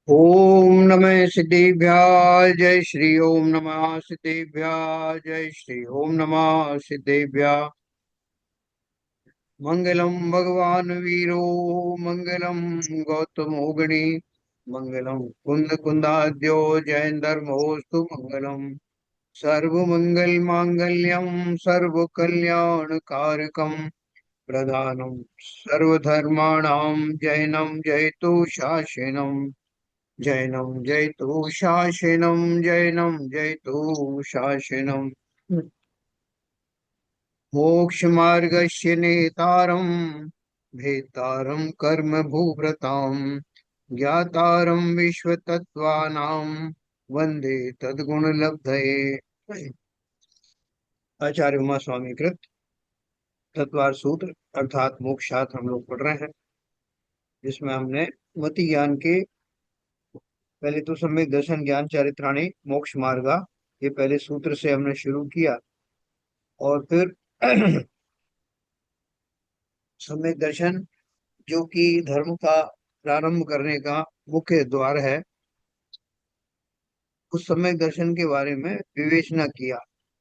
ओम नमः सिद्धेभ्याय जय श्री ओम नमः सिद्धेभ्याय जय श्री ओम नमः सिद्धेभ्याय। मंगलम भगवान वीरो मंगलम गौतमोगणी मंगलम कुंद कुंदाद्यो जयंदर्मोस्तु मंगलम सर्वमंगल मांगल्यम सर्व कल्याण कारकम प्रधानम सर्वधर्माणां जैनम जयतु शासनम जैनम जयतु शासनम जैनम जयतु शासनम मोक्ष मार्गस्य नेतारं भेतारं कर्म भूभृतां ज्ञातारं विश्वतत्त्वानां वंदे तद्गुणलब्धये। आचार्य उमा स्वामी कृत तत्वार सूत्र अर्थात मोक्ष शास्त्र हम लोग पढ़ रहे हैं, जिसमें हमने मति ज्ञान के पहले तो सम्यक दर्शन ज्ञान चारित्राणी मोक्ष मार्गा, ये पहले सूत्र से हमने शुरू किया। और फिर सम्यक दर्शन जो कि धर्म का प्रारंभ करने का मुख्य द्वार है, उस सम्यक दर्शन के बारे में विवेचना किया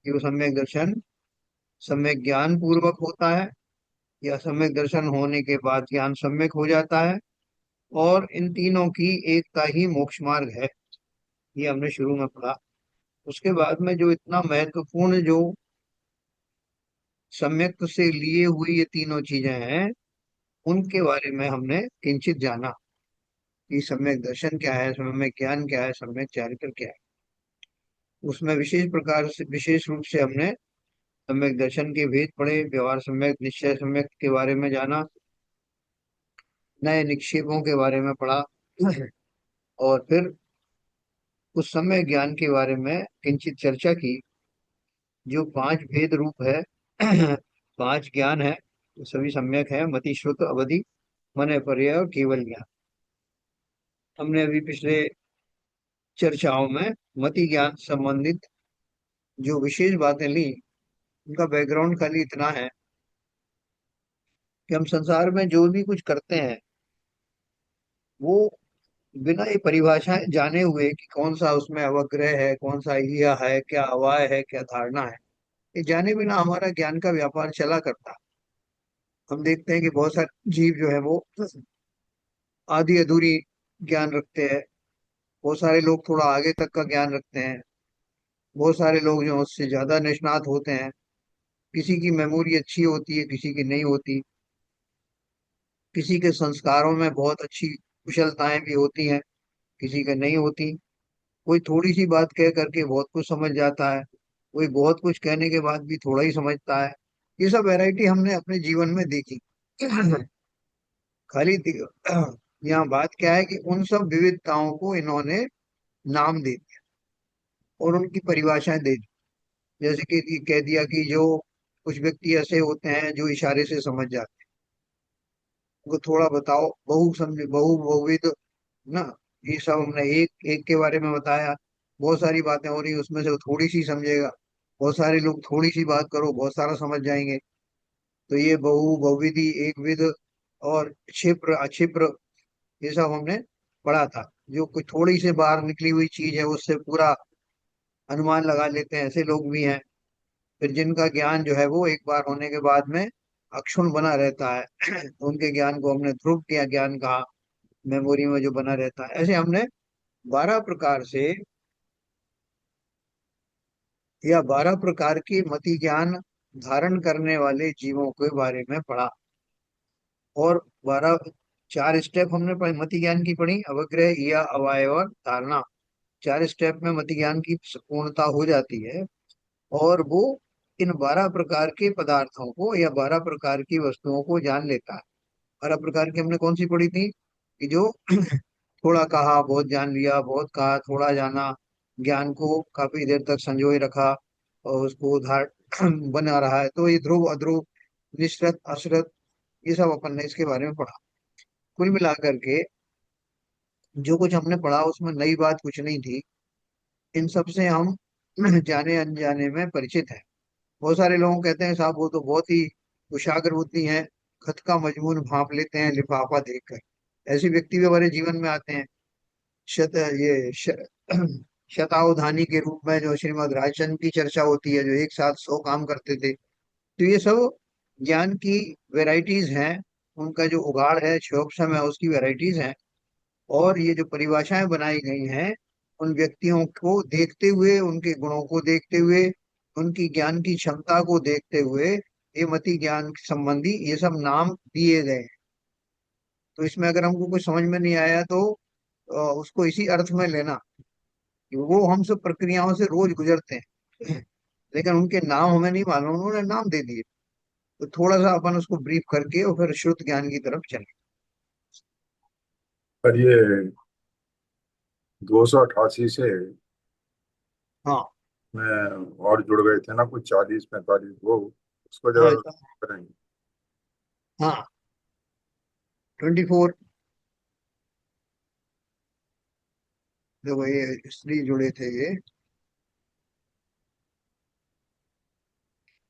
कि वो सम्यक दर्शन सम्यक ज्ञान पूर्वक होता है या सम्यक दर्शन होने के बाद ज्ञान सम्यक हो जाता है, और इन तीनों की एकता ही मोक्ष मार्ग है। ये हमने शुरू में पढ़ा। उसके बाद में जो इतना महत्वपूर्ण जो सम्यक से लिए हुई ये तीनों चीजें हैं, उनके बारे में हमने किंचित जाना कि सम्यक दर्शन क्या है, सम्यक ज्ञान क्या है, सम्यक चारित्र क्या है। उसमें विशेष प्रकार से विशेष रूप से हमने सम्यक दर्शन के भेद पढ़े, व्यवहार सम्यक निश्चय सम्यक के बारे में जाना, नए निक्षेपों के बारे में पढ़ा और फिर उस सम्यक ज्ञान के बारे में किंचित चर्चा की। जो पांच भेद रूप है पांच ज्ञान है, तो सभी सम्यक है, मति श्रुत अवधि मन पर्याय और केवल ज्ञान। हमने अभी पिछले चर्चाओं में मति ज्ञान संबंधित जो विशेष बातें ली, उनका बैकग्राउंड खाली इतना है कि हम संसार में जो भी कुछ करते हैं वो बिना ये परिभाषाएं जाने हुए कि कौन सा उसमें अवग्रह है, कौन सा ईहा है, क्या अवाय है, क्या धारणा है, ये जाने बिना हमारा ज्ञान का व्यापार चला करता। हम देखते हैं कि बहुत सारे जीव जो है वो आधी अधूरी ज्ञान रखते हैं, बहुत सारे लोग थोड़ा आगे तक का ज्ञान रखते हैं, बहुत सारे लोग जो उससे ज्यादा निष्णात होते हैं। किसी की मेमोरी अच्छी होती है, किसी की नहीं होती, किसी के संस्कारों में बहुत अच्छी कुशलताएं भी होती हैं, किसी के नहीं होती। कोई थोड़ी सी बात कह करके बहुत कुछ समझ जाता है, कोई बहुत कुछ कहने के बाद भी थोड़ा ही समझता है। ये सब वैरायटी हमने अपने जीवन में देखी खाली यहाँ बात क्या है कि उन सब विविधताओं को इन्होंने नाम दे दिया और उनकी परिभाषाएं दे दी। जैसे कि कह दिया कि जो कुछ व्यक्ति ऐसे होते हैं जो इशारे से समझ जाते हैं, उनको थोड़ा बताओ, बहु समझ बहु बहुविध ना, ये सब हमने एक एक के बारे में बताया। बहुत सारी बातें हो रही उसमें से वो थोड़ी सी समझेगा, बहुत सारे लोग थोड़ी सी बात करो बहुत सारा समझ जाएंगे। तो ये बहु बहुविधि एक विध और क्षिप्र अक्षिप्र, ये सब हमने पढ़ा था। जो कोई थोड़ी सी बाहर निकली हुई चीज है उससे पूरा अनुमान लगा लेते हैं, ऐसे लोग भी हैं। फिर जिनका ज्ञान जो है वो एक बार होने के बाद में अक्षुण्ण बना रहता है तो उनके ज्ञान को हमने ध्रुव किया ज्ञान कहा, मेमोरी में जो बना रहता है। ऐसे हमने 12 प्रकार से या 12 प्रकार के मति ज्ञान धारण करने वाले जीवों के बारे में पढ़ा। और 12 चार स्टेप हमने मति ज्ञान की पढ़ी, अवग्रह या अवाय और धारणा। चार स्टेप में मति ज्ञान की पूर्णता हो जाती है और वो इन 12 प्रकार के पदार्थों को या 12 प्रकार की वस्तुओं को जान लेता है। 12 प्रकार की हमने कौन सी पढ़ी थी कि जो थोड़ा कहा बहुत जान लिया, बहुत कहा थोड़ा जाना, ज्ञान को काफी देर तक संजोए रखा और उसको उधार बना रहा है। तो ये ध्रुव अध्रुव निश्रत अश्रत, ये सब अपन ने इसके बारे में पढ़ा। कुल मिलाकर के जो कुछ हमने पढ़ा उसमें नई बात कुछ नहीं थी। इन सब से हम जाने अनजाने में परिचित हैं। बहुत सारे लोग कहते हैं साहब वो तो बहुत ही कुशाग्र बुद्धि हैं, खत का मजमून भांप लेते हैं लिफाफा देखकर। ऐसे व्यक्ति भी हमारे जीवन में आते हैं ये शतावधानी के रूप में जो श्रीमद् राजचंद्र की चर्चा होती है, जो एक साथ 100 काम करते थे। तो ये सब ज्ञान की वेराइटीज हैं, उनका जो उगाड़ है, क्षोभसम है, उसकी वेराइटीज हैं। और ये जो परिभाषाएं बनाई गई हैं, उन व्यक्तियों को देखते हुए, उनके गुणों को देखते हुए, उनकी ज्ञान की क्षमता को देखते हुए, ये मति ज्ञान संबंधी ये सब नाम दिए गए हैं। तो इसमें अगर हमको कुछ समझ में नहीं आया तो उसको इसी अर्थ में लेना कि वो हम सब प्रक्रियाओं से रोज गुजरते हैं, लेकिन उनके नाम हमें नहीं मालूम, उन्होंने नाम दे दिए। तो थोड़ा सा अपन उसको ब्रीफ करके और फिर शुद्ध ज्ञान की तरफ चले। पर ये 288 से हाँ। में और जुड़ गए थे ना कुछ 40 45, वो उसको हाँ जरा करेंगे। हाँ, 24। देखो ये स्त्री जुड़े थे,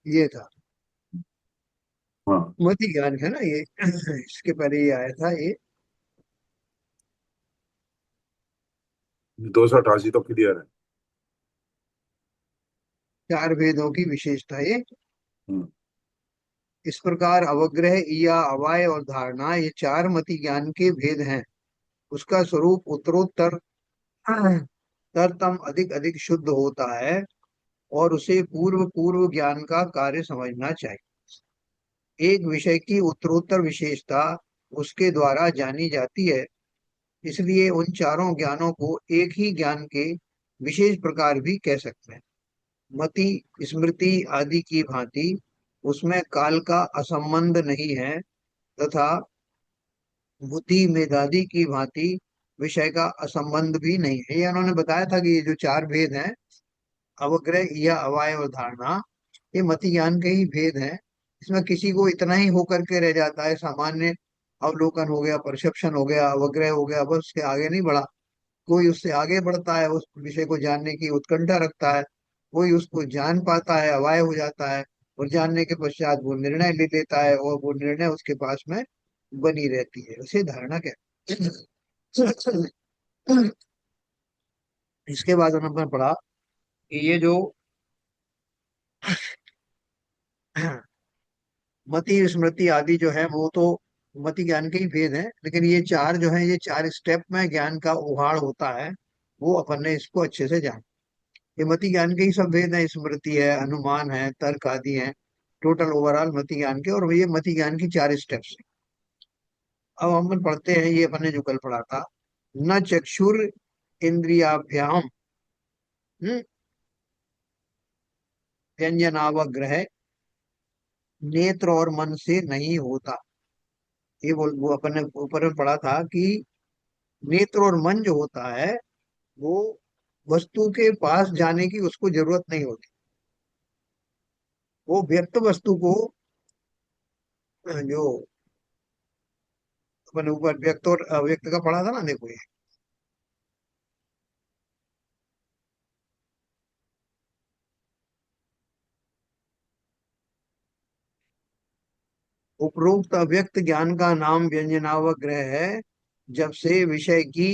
ये था हाँ, मति ज्ञान है ना ये। इसके पहले ये आया था ये। 288 तो क्लियर है। चार वेदों की विशेषता ये। हम्म। इस प्रकार अवग्रह या अवाय और धारणा, ये चार मति ज्ञान के भेद हैं। उसका स्वरूप उत्तरोत्तर तरतम अधिक अधिक शुद्ध होता है, और उसे पूर्व पूर्व ज्ञान का कार्य समझना चाहिए। एक विषय की उत्तरोत्तर विशेषता उसके द्वारा जानी जाती है, इसलिए उन चारों ज्ञानों को एक ही ज्ञान के विशेष प्रकार भी कह सकते हैं। मति स्मृति आदि की भांति उसमें काल का असंबंध नहीं है, तथा बुद्धि मेधादि की भांति विषय का असंबंध भी नहीं है। ये उन्होंने बताया था कि ये जो चार भेद हैं, अवग्रह या अवाय और धारणा, ये मति ज्ञान के ही भेद हैं। इसमें किसी को इतना ही होकर के रह जाता है, सामान्य अवलोकन हो गया, परसेप्शन हो गया, अवग्रह हो गया, बस उसके आगे नहीं बढ़ा। कोई उससे आगे बढ़ता है, उस विषय को जानने की उत्कंठा रखता है, कोई उसको जान पाता है, अवाय हो जाता है, और जानने के पश्चात वो निर्णय ले लेता है, और वो निर्णय उसके पास में बनी रहती है, उसे धारणा कहते हैं। इसके बाद उन्होंने पढ़ा कि ये जो मति स्मृति आदि जो है वो तो मति ज्ञान के ही भेद हैं, लेकिन ये चार जो है, ये चार स्टेप में ज्ञान का उहाड़ होता है, वो अपन ने इसको अच्छे से जाना। ये मति ज्ञान के ही सब भेद हैं, स्मृति है, अनुमान है, तर्क आदि है, टोटल ओवरऑल मति ज्ञान के, और ये मति ज्ञान की चार स्टेप्स हैं। अब हम पढ़ते हैं, ये अपन ने जो कल पढ़ा था, न चक्षुर इंद्रियाभ्याम व्यंजनावग्रह नेत्र और मन से नहीं होता। ये वो अपन ने ऊपर में पढ़ा था कि नेत्र और मन जो होता है, वो वस्तु के पास जाने की उसको जरूरत नहीं होती। वो व्यक्त वस्तु को, जो अपन ऊपर व्यक्त और अव्यक्त का पढ़ा था ना, देखो ये उपरोक्त अव्यक्त ज्ञान का नाम व्यंजनावग्रह है। जब से विषय की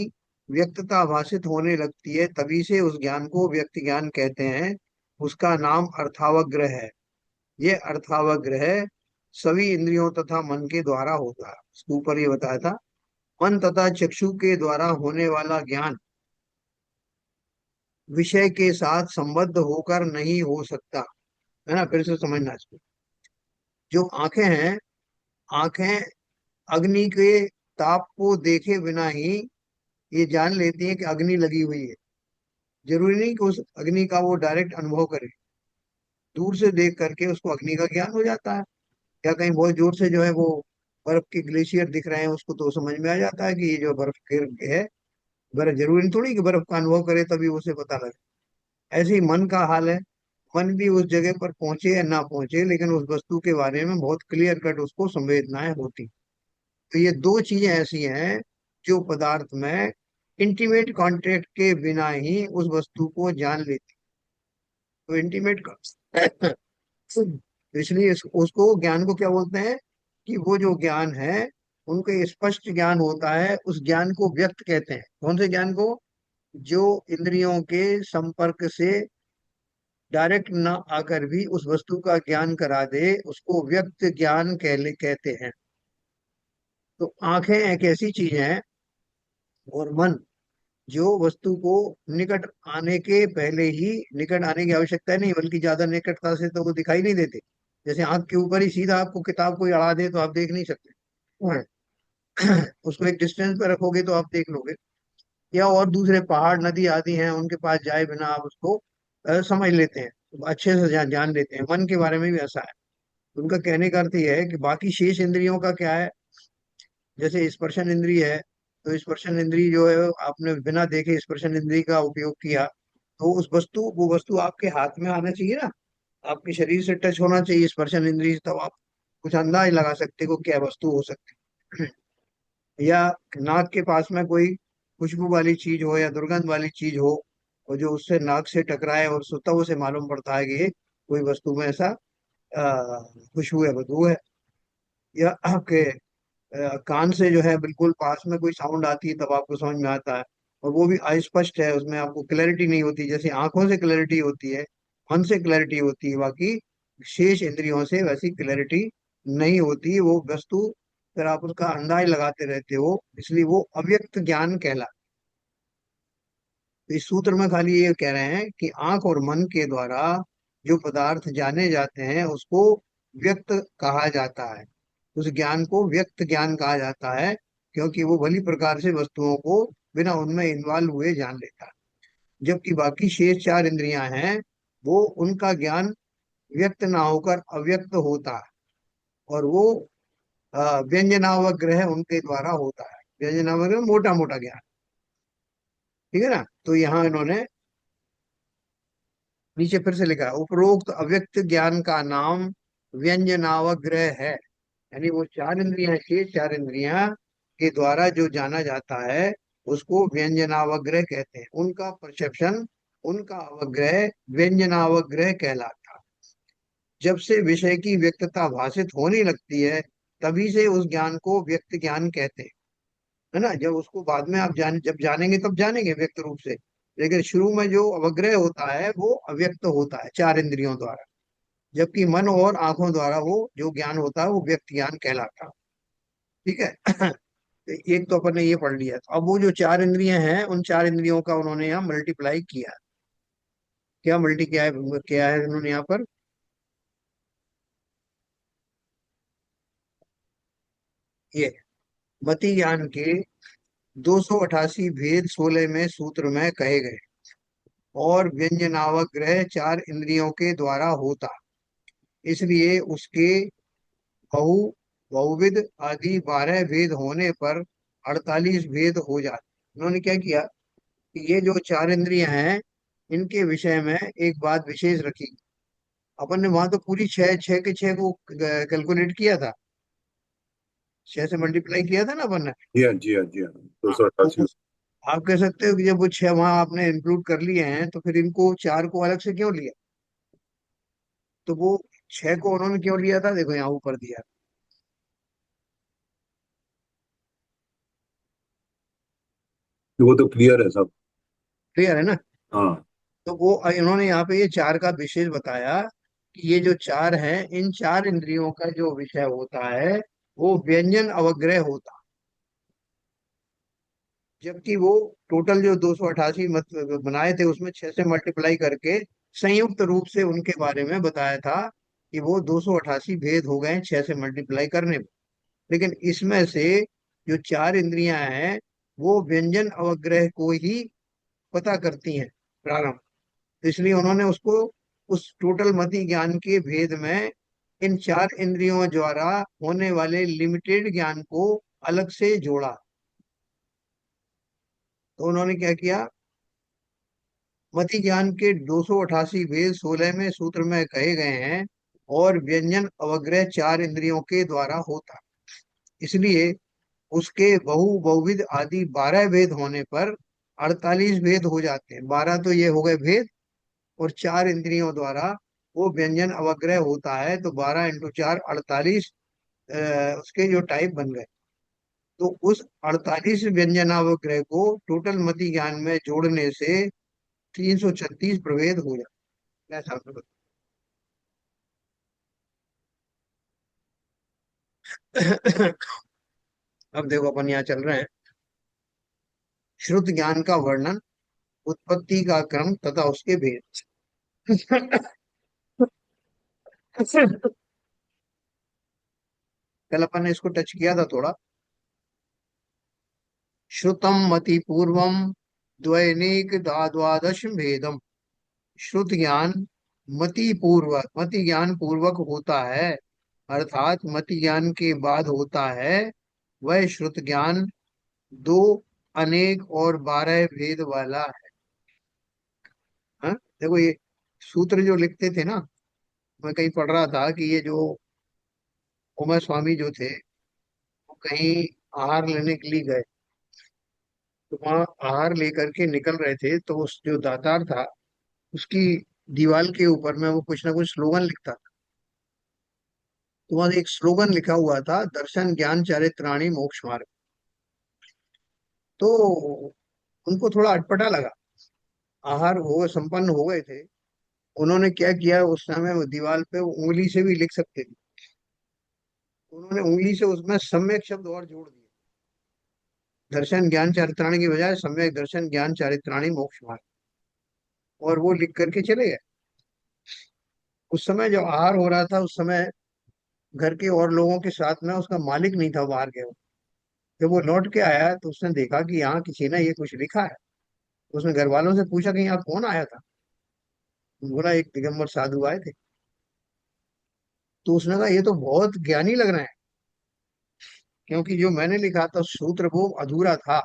व्यक्तता भाषित होने लगती है, तभी से उस ज्ञान को व्यक्त ज्ञान कहते हैं। उसका नाम अर्थावग्रह है। ये अर्थावग्रह सभी इंद्रियों तथा मन के द्वारा होता है। इसके ऊपर ये बताया था, मन तथा चक्षु के द्वारा होने वाला ज्ञान विषय के साथ संबद्ध होकर नहीं हो सकता। है ना, फिर से समझना चाहिए। जो आंखें हैं, आंखें अग्नि के ताप को देखे बिना ही ये जान लेती हैं कि अग्नि लगी हुई है। जरूरी नहीं कि उस अग्नि का वो डायरेक्ट अनुभव करे, दूर से देख करके उसको अग्नि का ज्ञान हो जाता है। या कहीं बहुत जोर से जो है वो बर्फ के ग्लेशियर दिख रहे हैं, उसको तो समझ में आ जाता है कि ये जो बर्फ गिर है। बर्फ जरूरी थोड़ी कि बर्फ का अनुभव करे तभी उसे पता लगे। ऐसे ही मन का हाल है। मन भी उस जगह पर पहुंचे या ना पहुंचे, लेकिन उस वस्तु के बारे में बहुत क्लियर कट उसको संवेदनाएं होती। तो ये दो चीजें ऐसी हैं जो पदार्थ में इंटीमेट कांटेक्ट के बिना ही उस वस्तु को जान लेती। तो इंटीमेट इसलिए उसको ज्ञान को क्या बोलते हैं, कि वो जो ज्ञान है उनको स्पष्ट ज्ञान होता है, उस ज्ञान को व्यक्त कहते हैं। कौन से ज्ञान को? जो इंद्रियों के संपर्क से डायरेक्ट ना आकर भी उस वस्तु का ज्ञान करा दे, उसको व्यक्त ज्ञान कहते हैं। तो आंखें एक ऐसी चीज है, और मन जो वस्तु को निकट आने के पहले ही, निकट आने की आवश्यकता नहीं बल्कि ज्यादा निकटता से तो वो दिखाई नहीं देते। जैसे आंख के ऊपर ही सीधा आपको किताब कोई अड़ा दे तो आप देख नहीं सकते। हाँ। उसको एक डिस्टेंस पे रखोगे तो आप देख लोगे। या और दूसरे पहाड़ नदी आदि हैं, उनके पास जाए बिना आप उसको समझ लेते हैं, तो अच्छे से जान लेते हैं। मन के बारे में भी ऐसा है। उनका कहने का अर्थ यह है कि बाकी शेष इंद्रियों का क्या है। जैसे स्पर्शन इंद्रिय है, तो स्पर्शन इंद्रिय जो है, आपने बिना देखे स्पर्शन इंद्रिय का उपयोग किया, तो उस वस्तु, वो वस्तु आपके हाथ में आना चाहिए ना, आपके शरीर से टच होना चाहिए स्पर्शन इंद्रिय, तब आप कुछ अंदाज लगा सकते हो क्या वस्तु हो सकती है। या नाक के पास में कोई खुशबू वाली चीज हो या दुर्गंध वाली चीज हो, और जो उससे नाक से टकराए और तब उसे मालूम पड़ता है कि ये कोई वस्तु में ऐसा खुशबू है, बदबू है। या आपके कान से जो है बिल्कुल पास में कोई साउंड आती है, तब आपको समझ में आता है। और वो भी अस्पष्ट है, उसमें आपको क्लैरिटी नहीं होती। जैसे आंखों से क्लैरिटी होती है, मन से क्लैरिटी होती है, बाकी शेष इंद्रियों से वैसी क्लैरिटी नहीं होती। वो वस्तु फिर आप उसका अंदाज लगाते रहते हो, इसलिए वो अव्यक्त ज्ञान कहला। तो इस सूत्र में खाली ये कह रहे हैं कि आंख और मन के द्वारा जो पदार्थ जाने जाते हैं उसको व्यक्त कहा जाता है। उस ज्ञान को व्यक्त ज्ञान कहा जाता है, क्योंकि वो भली प्रकार से वस्तुओं को बिना उनमें इन्वॉल्व हुए जान लेता है। जबकि बाकी शेष चार इंद्रियां हैं, वो उनका ज्ञान व्यक्त ना होकर अव्यक्त होता है। और वो व्यंजनावग्रह उनके द्वारा होता है। व्यंजनावग्रह मोटा मोटा ज्ञान। ठीक है ना। तो यहाँ इन्होंने नीचे फिर से लिखा है, उपरोक्त अव्यक्त ज्ञान का नाम व्यंजनावग्रह है। यानी वो चार इंद्रियां, शेष चार इंद्रियां के द्वारा जो जाना जाता है उसको व्यंजनावग्रह कहते हैं। उनका परसेप्शन, उनका अवग्रह व्यंजनावग्रह कहलाता है। जब से विषय की व्यक्तता भाषित होने लगती है, तभी से उस ज्ञान को व्यक्त ज्ञान कहते हैं। है ना। जब उसको बाद में आप जब जानेंगे तब जानेंगे व्यक्त रूप से, लेकिन शुरू में जो अवग्रह होता है वो अव्यक्त होता है चार इंद्रियों द्वारा। जबकि मन और आंखों द्वारा वो जो ज्ञान होता है वो व्यक्त ज्ञान कहलाता है। ठीक है। एक तो अपन ने ये पढ़ लिया। तो अब वो जो चार इंद्रियां हैं, उन चार इंद्रियों का उन्होंने यहाँ मल्टीप्लाई किया। क्या मल्टी किया है उन्होंने यहाँ पर? ये मति ज्ञान के 288 भेद 16 में सूत्र में कहे गए। और व्यंजनावग्रह चार इंद्रियों के द्वारा होता, इसलिए उसके बहु बहुविध आदि 12 भेद होने पर 48 भेद हो जाते। उन्होंने क्या किया कि ये जो चार इंद्रियां हैं, इनके विषय में एक बात विशेष रखी। अपन ने वहां तो पूरी छह छह के छह को कैलकुलेट किया था, छह से मल्टीप्लाई किया था ना अपन ने। जी हाँ, जी हाँ, जी हाँ, दो हाँ, सौ तो अट्ठासी आप कह सकते हो कि जब वो छह वहां आपने इंक्लूड कर लिए हैं, तो फिर इनको चार को अलग से क्यों लिया? तो वो छह को उन्होंने क्यों लिया था, देखो यहाँ ऊपर दिया। वो तो क्लियर है सब। क्लियर है ना। हाँ। तो वो इन्होंने यहाँ पे ये चार का विशेष बताया कि ये जो चार हैं, इन चार इंद्रियों का जो विषय होता है वो व्यंजन अवग्रह होता। जबकि वो टोटल जो 288 मत बनाए थे, उसमें छह से मल्टीप्लाई करके संयुक्त रूप से उनके बारे में बताया था कि वो 288 भेद हो गए छह से मल्टीप्लाई करने पर। लेकिन इसमें से जो चार इंद्रियां हैं, वो व्यंजन अवग्रह को ही पता करती हैं प्रारंभ। इसलिए उन्होंने उसको उस टोटल मति ज्ञान के भेद में इन चार इंद्रियों द्वारा होने वाले लिमिटेड ज्ञान को अलग से जोड़ा। तो उन्होंने क्या किया, मति ज्ञान के 288 भेद 16 में सूत्र में कहे गए हैं, और व्यंजन अवग्रह चार इंद्रियों के द्वारा होता, इसलिए उसके बहुविध आदि 12 भेद होने पर 48 भेद हो जाते हैं। 12 तो ये हो गए भेद, और चार इंद्रियों द्वारा वो व्यंजन अवग्रह होता है, तो 12 इंटू चार 48 उसके जो टाइप बन गए। तो उस 48 व्यंजनावग्रह को टोटल मति ज्ञान में जोड़ने से 336 प्रभेद हो जाए, ऐसा आपने बताया। अब देखो अपन यहाँ चल रहे हैं। श्रुत ज्ञान का वर्णन, उत्पत्ति का क्रम तथा उसके भेद। कल अपन ने इसको टच किया था थोड़ा। श्रुतम मति पूर्वम द्वैनिक द्वादश भेदम। श्रुत ज्ञान मति ज्ञान पूर्वक होता है, अर्थात मति ज्ञान के बाद होता है। वह श्रुत ज्ञान दो, अनेक और 12 भेद वाला है। हाँ? देखो ये सूत्र जो लिखते थे ना, मैं कहीं पढ़ रहा था कि ये जो उमा स्वामी जो थे, वो कहीं आहार लेने के लिए गए। तो वहां आहार लेकर के निकल रहे थे, तो उस जो दातार था, उसकी दीवार के ऊपर में वो कुछ ना कुछ स्लोगन लिखता था। तो वहां एक स्लोगन लिखा हुआ था, दर्शन ज्ञान चारित्राणी मोक्ष मार्ग। तो उनको थोड़ा अटपटा लगा। आहार हो संपन्न हो गए थे। उन्होंने क्या किया, उस समय वो दीवार पे वो उंगली से भी लिख सकते थे। उन्होंने उंगली से उसमें सम्यक शब्द और जोड़ दिए। दर्शन ज्ञान चारित्राणी की बजाय सम्यक दर्शन ज्ञान चारित्राणी मोक्ष मार्ग, और वो लिख करके चले गए। उस समय जो आहार हो रहा था, उस समय घर के और लोगों के साथ में उसका मालिक नहीं था, बाहर गया। जब वो लौट के आया तो उसने देखा कि यहाँ किसी ने ये कुछ लिखा है। उसने घर वालों से पूछा कि यहाँ कौन आया था। बोला एक दिगंबर साधु आए थे। तो उसने कहा ये तो बहुत ज्ञानी लग रहे हैं, क्योंकि जो मैंने लिखा था सूत्र वो अधूरा था,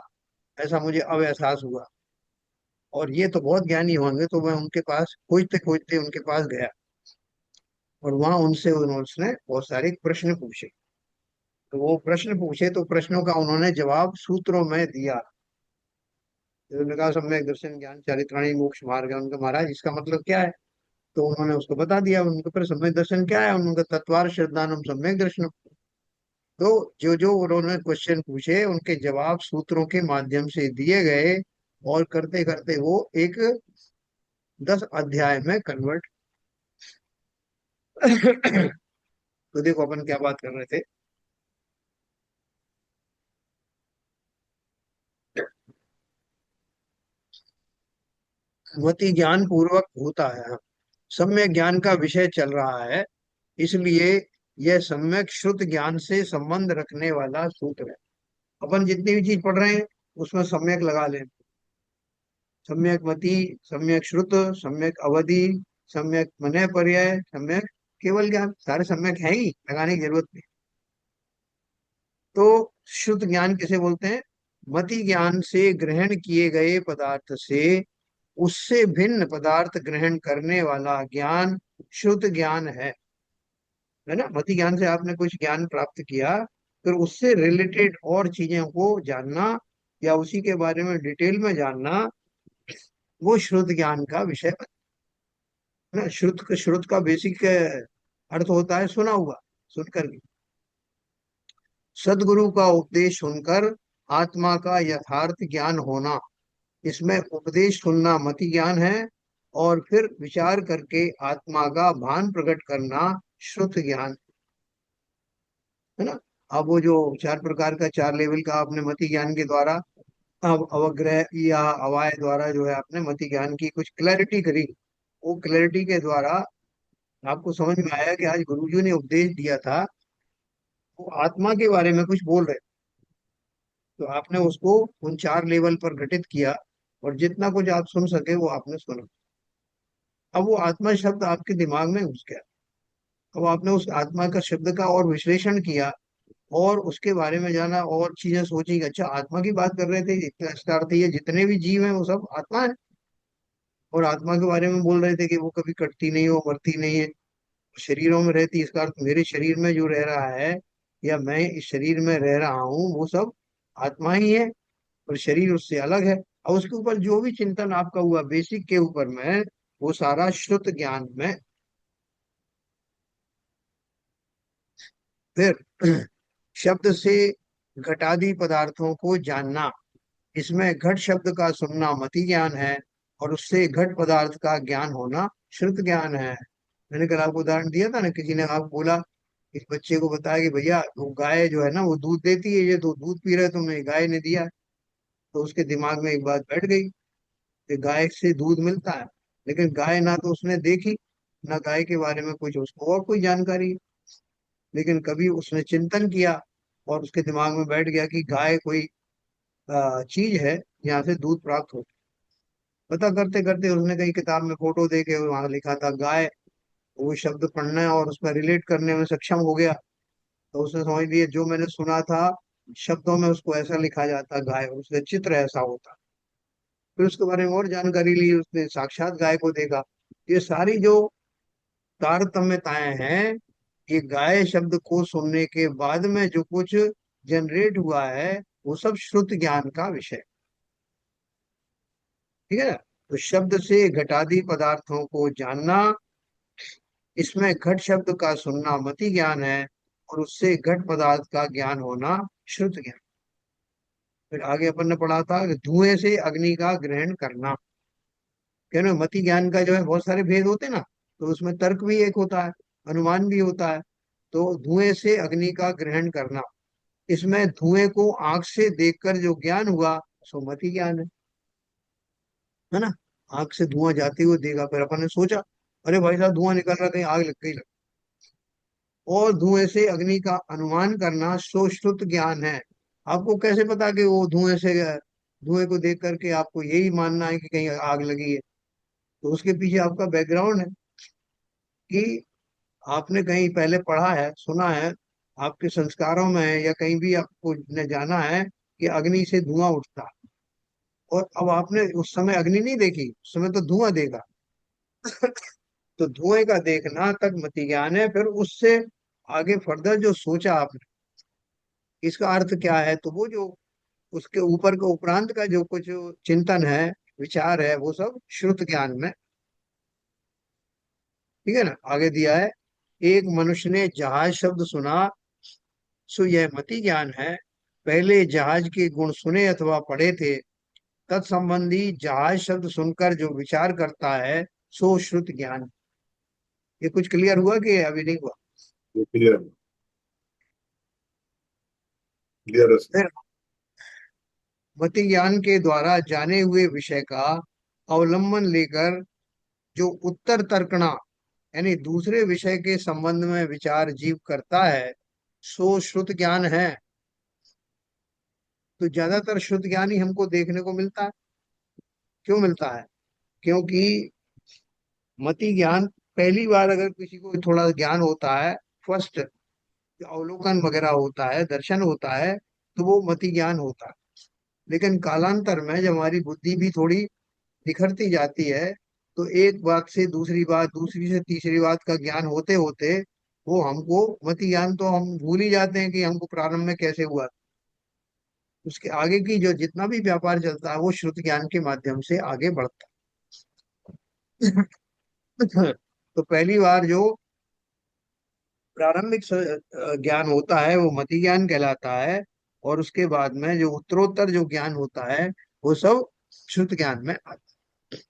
ऐसा मुझे अब एहसास हुआ। और ये तो बहुत ज्ञानी होंगे। तो मैं उनके पास खोजते खोजते उनके पास गया, और वहां उनसे उन्होंने बहुत सारे प्रश्न पूछे। तो वो प्रश्न पूछे तो प्रश्नों का उन्होंने जवाब सूत्रों में दिया। तो उन्होंने कहा सम्यक दर्शन ज्ञान चारित्राणी मोक्ष मार्ग है। उनका महाराज इसका मतलब क्या है? तो उन्होंने उसको बता दिया। उनको फिर सम्यक दर्शन क्या है, उनका तत्वार श्रद्धानम सम्यक दर्शन। तो जो जो उन्होंने क्वेश्चन पूछे उनके जवाब सूत्रों के माध्यम से दिए गए, और करते करते वो एक 10 अध्याय में कन्वर्ट। तो देखो अपन क्या बात कर रहे थे। मति ज्ञान पूर्वक होता है, सम्यक ज्ञान का विषय चल रहा है, इसलिए यह सम्यक श्रुत ज्ञान से संबंध रखने वाला सूत्र है। अपन जितनी भी चीज पढ़ रहे हैं उसमें सम्यक लगा लें। सम्यक मति, सम्यक श्रुत, सम्यक अवधि, सम्यक मनय पर्याय, सम्यक केवल ज्ञान, सारे सम्यक है ही, लगाने की जरूरत नहीं। तो शुद्ध ज्ञान किसे बोलते हैं? मति ज्ञान से ग्रहण किए गए पदार्थ से उससे भिन्न पदार्थ ग्रहण करने वाला ज्ञान शुद्ध ज्ञान है ना। मति ज्ञान से आपने कुछ ज्ञान प्राप्त किया, फिर उससे रिलेटेड और चीजों को जानना, या उसी के बारे में डिटेल में जानना, वो श्रुत ज्ञान का विषय है ना। श्रुत का बेसिक अर्थ होता है सुना हुआ, सुनकर के। सदगुरु का उपदेश सुनकर आत्मा का यथार्थ ज्ञान होना, इसमें उपदेश सुनना मति ज्ञान है, और फिर विचार करके आत्मा का भान प्रकट करना श्रुत ज्ञान है ना। अब वो जो 4 प्रकार का, 4 लेवल का आपने मति ज्ञान के द्वारा, अब अवग्रह या अवाय द्वारा जो है आपने मति ज्ञान की कुछ क्लैरिटी करी। वो क्लैरिटी के द्वारा आपको समझ में आया कि आज गुरुजी ने उपदेश दिया था, वो आत्मा के बारे में कुछ बोल रहे। तो आपने उसको उन 4 लेवल पर घटित किया, और जितना कुछ आप सुन सके वो आपने सुना। अब वो आत्मा शब्द आपके दिमाग में घुस गया। अब आपने उस आत्मा का शब्द का और विश्लेषण किया, और उसके बारे में जाना, और चीजें सोची कि अच्छा आत्मा की बात कर रहे थे, इसका अर्थ ये जितने भी जीव हैं वो सब आत्मा है। और आत्मा के बारे में बोल रहे थे कि वो कभी कटती नहीं, वो मरती नहीं है, शरीरों में रहती। इसका अर्थ मेरे शरीर में जो रह रहा है, या मैं इस शरीर में रह रहा हूँ, वो सब आत्मा ही है, और शरीर उससे अलग है। और उसके ऊपर जो भी चिंतन आपका हुआ बेसिक के ऊपर में, वो सारा श्रुत ज्ञान में। फिर शब्द से घटादी पदार्थों को जानना, इसमें घट शब्द का सुनना मति ज्ञान है, और उससे घट पदार्थ का ज्ञान होना श्रुत ज्ञान है। मैंने कल आपको उदाहरण दिया था ना, किसी ने आप बोला, इस बच्चे को बताया कि भैया वो गाय जो है ना वो दूध देती है, ये तो दूध पी रहे हो तुमने, गाय ने दिया है। तो उसके दिमाग में एक बात बैठ गई कि गाय से दूध मिलता है। लेकिन गाय ना तो उसने देखी, ना गाय के बारे में कुछ उसको और कोई जानकारी है। लेकिन कभी उसने चिंतन किया और उसके दिमाग में बैठ गया कि गाय कोई चीज है यहाँ से दूध प्राप्त होता है। पता करते करते उसने कहीं किताब में फोटो देखे वहां लिखा था गाय, वो शब्द पढ़ने और उसमें रिलेट करने में सक्षम हो गया। तो उसने समझ लिया जो मैंने सुना था शब्दों में उसको ऐसा लिखा जाता गाय, और उसका चित्र ऐसा होता। फिर उसके बारे में और जानकारी ली, उसने साक्षात गाय को देखा। ये सारी जो तारतम्यताएं हैं, ये गाय शब्द को सुनने के बाद में जो कुछ जनरेट हुआ है, वो सब श्रुत ज्ञान का विषय। ठीक है ना। तो शब्द से घटादी पदार्थों को जानना, इसमें घट शब्द का सुनना मति ज्ञान है, और उससे घट पदार्थ का ज्ञान होना श्रुत ज्ञान। फिर आगे अपन ने पढ़ा था कि धुएं से अग्नि का ग्रहण करना। कहने मति ज्ञान का जो है बहुत सारे भेद होते हैं ना, तो उसमें तर्क भी एक होता है, अनुमान भी होता है। तो धुएं से अग्नि का ग्रहण करना, इसमें धुएं को आंख से देखकर जो ज्ञान हुआ सो मति ज्ञान है ना। आंख से धुआं जाते हुए देखा, फिर अपन ने सोचा अरे भाई साहब धुआं निकल रहा, कहीं आग लग गई। और धुएं से अग्नि का अनुमान करना सो श्रुत ज्ञान है। आपको कैसे पता कि वो धुएं से, धुएं को देख करके आपको यही मानना है कि कहीं आग लगी है? तो उसके पीछे आपका बैकग्राउंड है कि आपने कहीं पहले पढ़ा है, सुना है, आपके संस्कारों में है, या कहीं भी आपको ने जाना है कि अग्नि से धुआं उठता है। और अब आपने उस समय अग्नि नहीं देखी, उस समय तो धुआं देखा। तो धुएं का देखना तक मति ज्ञान है। फिर उससे आगे फर्दर जो सोचा आपने, इसका अर्थ क्या है, तो वो जो उसके ऊपर के उपरांत का जो कुछ चिंतन है, विचार है, वो सब श्रुत ज्ञान में। ठीक है ना। आगे दिया है, एक मनुष्य ने जहाज शब्द सुना, सो यह मति ज्ञान है। पहले जहाज के गुण सुने अथवा पढ़े थे, तत्संबंधी जहाज शब्द सुनकर जो विचार करता है सो श्रुत ज्ञान। ये कुछ क्लियर हुआ कि अभी नहीं हुआ? ये क्लियर, क्लियर है सर। फिर मति ज्ञान के द्वारा जाने हुए विषय का अवलंबन लेकर जो उत्तर तर्कणा, यानी दूसरे विषय के संबंध में विचार जीव करता है, सो श्रुत ज्ञान है। तो ज्यादातर श्रुत ज्ञान ही हमको देखने को मिलता है। क्यों मिलता है? क्योंकि मति ज्ञान, पहली बार अगर किसी को थोड़ा ज्ञान होता है, फर्स्ट अवलोकन वगैरह होता है, दर्शन होता है, तो वो मति ज्ञान होता है। लेकिन कालांतर में जब हमारी बुद्धि भी थोड़ी निखरती जाती है, तो एक बात से दूसरी बात, दूसरी से तीसरी बात का ज्ञान होते होते वो हमको मति ज्ञान तो हम भूल ही जाते हैं कि हमको प्रारंभ में कैसे हुआ। उसके आगे की जो जितना भी व्यापार चलता है वो श्रुत ज्ञान के माध्यम से आगे बढ़ता है। तो पहली बार जो प्रारंभिक ज्ञान होता है वो मति ज्ञान कहलाता है। और उसके बाद में जो उत्तरोत्तर जो ज्ञान होता है वो सब श्रुत ज्ञान में आता है।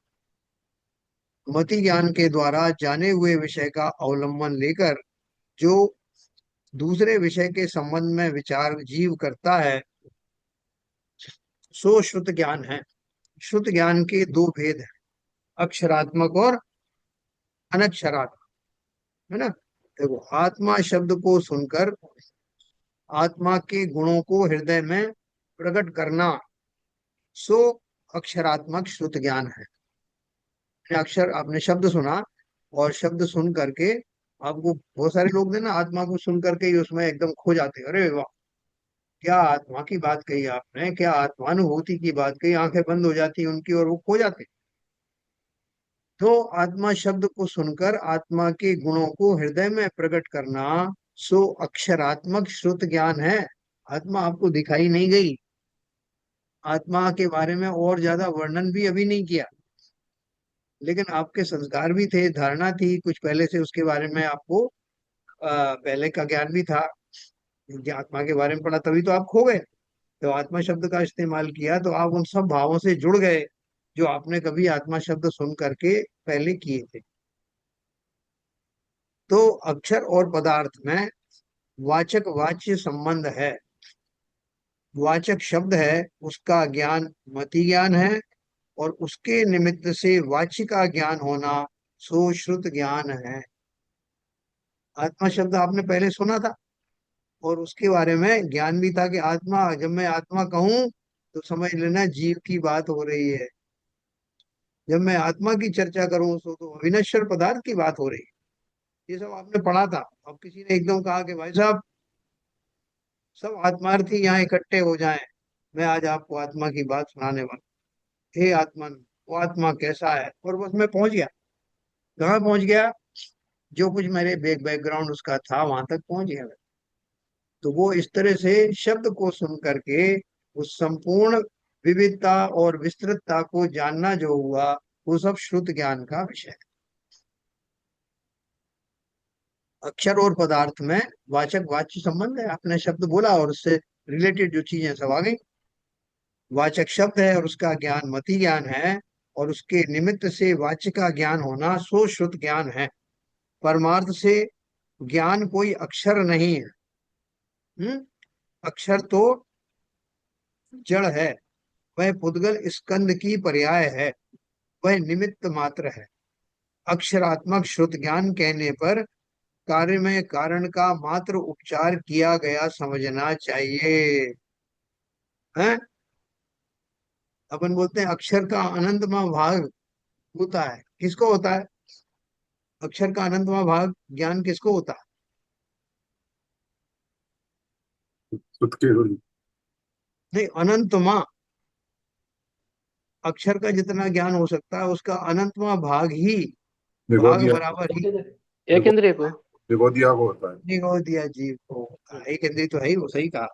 मति ज्ञान के द्वारा जाने हुए विषय का अवलंबन लेकर जो दूसरे विषय के संबंध में विचार जीव करता है, सो श्रुत ज्ञान है। श्रुत ज्ञान के दो भेद हैं, अक्षरात्मक और अनक्षरात्मक, है ना। देखो, आत्मा शब्द को सुनकर आत्मा के गुणों को हृदय में प्रकट करना, सो अक्षरात्मक श्रुत ज्ञान है। अक्षर आपने शब्द सुना, और शब्द सुन करके आपको, बहुत सारे लोग हैं ना आत्मा को सुन करके ही उसमें एकदम खो जाते हैं, अरे वाह क्या आत्मा की बात कही आपने, क्या आत्मानुभूति की बात कही, आंखें बंद हो जाती हैं उनकी और वो खो जाते हैं। तो आत्मा शब्द को सुनकर आत्मा के गुणों को हृदय में प्रकट करना, सो अक्षरात्मक श्रुत ज्ञान है। आत्मा आपको दिखाई नहीं गई, आत्मा के बारे में और ज्यादा वर्णन भी अभी नहीं किया, लेकिन आपके संस्कार भी थे, धारणा थी कुछ पहले से उसके बारे में, आपको पहले का ज्ञान भी था। क्योंकि आत्मा के बारे में पढ़ा तभी तो आप खो गए। तो आत्मा शब्द का इस्तेमाल किया तो आप उन सब भावों से जुड़ गए जो आपने कभी आत्मा शब्द सुन करके पहले किए थे। तो अक्षर और पदार्थ में वाचक वाच्य संबंध है। वाचक शब्द है, उसका ज्ञान मति ज्ञान है, और उसके निमित्त से वाच्य का ज्ञान होना सो श्रुत ज्ञान है। आत्मा शब्द आपने पहले सुना था और उसके बारे में ज्ञान भी था कि आत्मा, जब मैं आत्मा कहूं तो समझ लेना जीव की बात हो रही है। जब मैं आत्मा की चर्चा करूं तो अविनश्वर पदार्थ की बात हो रही है। ये सब आपने पढ़ा था। अब किसी ने एकदम कहा कि भाई साहब सब आत्मार्थी यहाँ इकट्ठे हो जाएं, मैं आज आपको आत्मा की बात सुनाने वाला। हे आत्मन, वो आत्मा कैसा है, और बस मैं पहुंच गया। कहाँ पहुंच गया? जो कुछ मेरे बैकग्राउंड उसका था वहां तक पहुंच गया मैं। तो वो इस तरह से शब्द को सुन करके उस संपूर्ण विविधता और विस्तृतता को जानना जो हुआ, वो सब श्रुत ज्ञान का विषय है। अक्षर और पदार्थ में वाचक वाच्य संबंध है। आपने शब्द बोला और उससे रिलेटेड जो चीजें सब आ गई। वाचक शब्द है और उसका ज्ञान मति ज्ञान है, और उसके निमित्त से वाच्य का ज्ञान होना सो श्रुत ज्ञान है। परमार्थ से ज्ञान कोई अक्षर नहीं है। हम्म। अक्षर तो जड़ है, वह पुद्गल स्कंद की पर्याय है, वह निमित्त मात्र है। अक्षरात्मक श्रुत ज्ञान कहने पर कार्य में कारण का मात्र उपचार किया गया समझना चाहिए। हैं? अपन बोलते हैं अक्षर का अनंतमा भाग होता है, किसको होता है? अक्षर का अनंतमा भाग ज्ञान किसको होता है? खुद की हुई। नहीं, अनंतमा, अक्षर का जितना ज्ञान हो सकता है उसका अनंतमा भाग ही, भाग निगोदिया को। बराबर ही। एक निगो, इंद्रिय को। निगोदिया को होता है। निगो दिया जीव को होता है। एक इंद्रिय तो है ही, वो सही कहा,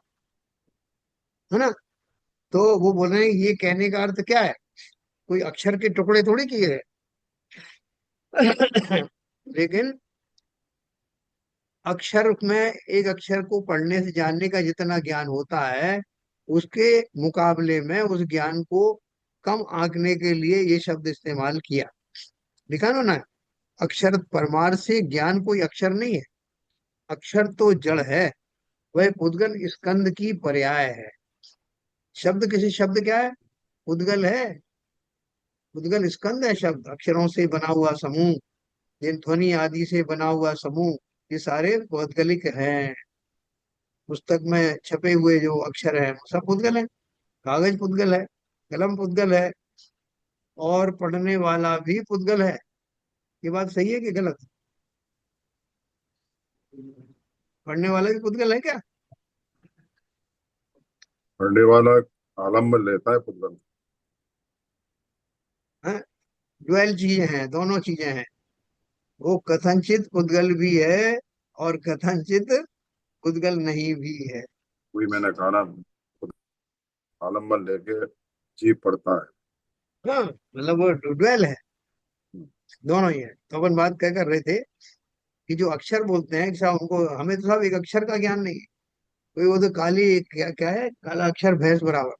है ना? तो वो बोल रहे हैं ये कहने का अर्थ क्या है? कोई अक्षर के टुकड़े थोड़ी किए हैं। लेकिन अक्षर में एक अक्षर को पढ़ने से जानने का जितना ज्ञान होता है, उसके मुकाबले में उस ज्ञान को कम आंकने के लिए ये शब्द इस्तेमाल किया। लिखा ना, अक्षर परमार से ज्ञान कोई अक्षर नहीं है। अक्षर तो जड़ है, वह उद्गल स्कंद की पर्याय है। शब्द किसी शब्द क्या है? उद्गल है। उद्गल स्कंद है शब्द, अक्षरों से बना हुआ समूह, जिन ध्वनि आदि से बना हुआ समूह, ये सारे पौद्गलिक हैं। पुस्तक में छपे हुए जो अक्षर हैं वो सब पुद्गल है। कागज पुद्गल है, कलम पुद्गल है, और पढ़ने वाला भी पुद्गल है। ये बात सही है कि गलत? पढ़ने वाला भी पुद्गल है क्या? पढ़ने वाला आलम्बन लेता है पुस्तक। है? डुअल चीजें हैं, दोनों चीजें हैं। वो कथनचित पुद्गल भी है और कथनचित पुद्गल नहीं भी है। वही मैंने कहा ना, आलम्बन लेके जीव पढ़ता है। हाँ, मतलब वो डुअल है, दोनों ही है। तो अपन बात क्या कर रहे थे कि जो अक्षर बोलते हैं कि साहब उनको, हमें तो साहब एक अक्षर का ज्ञान नहीं है। कोई वो तो काली, क्या क्या है, काला अक्षर भैंस बराबर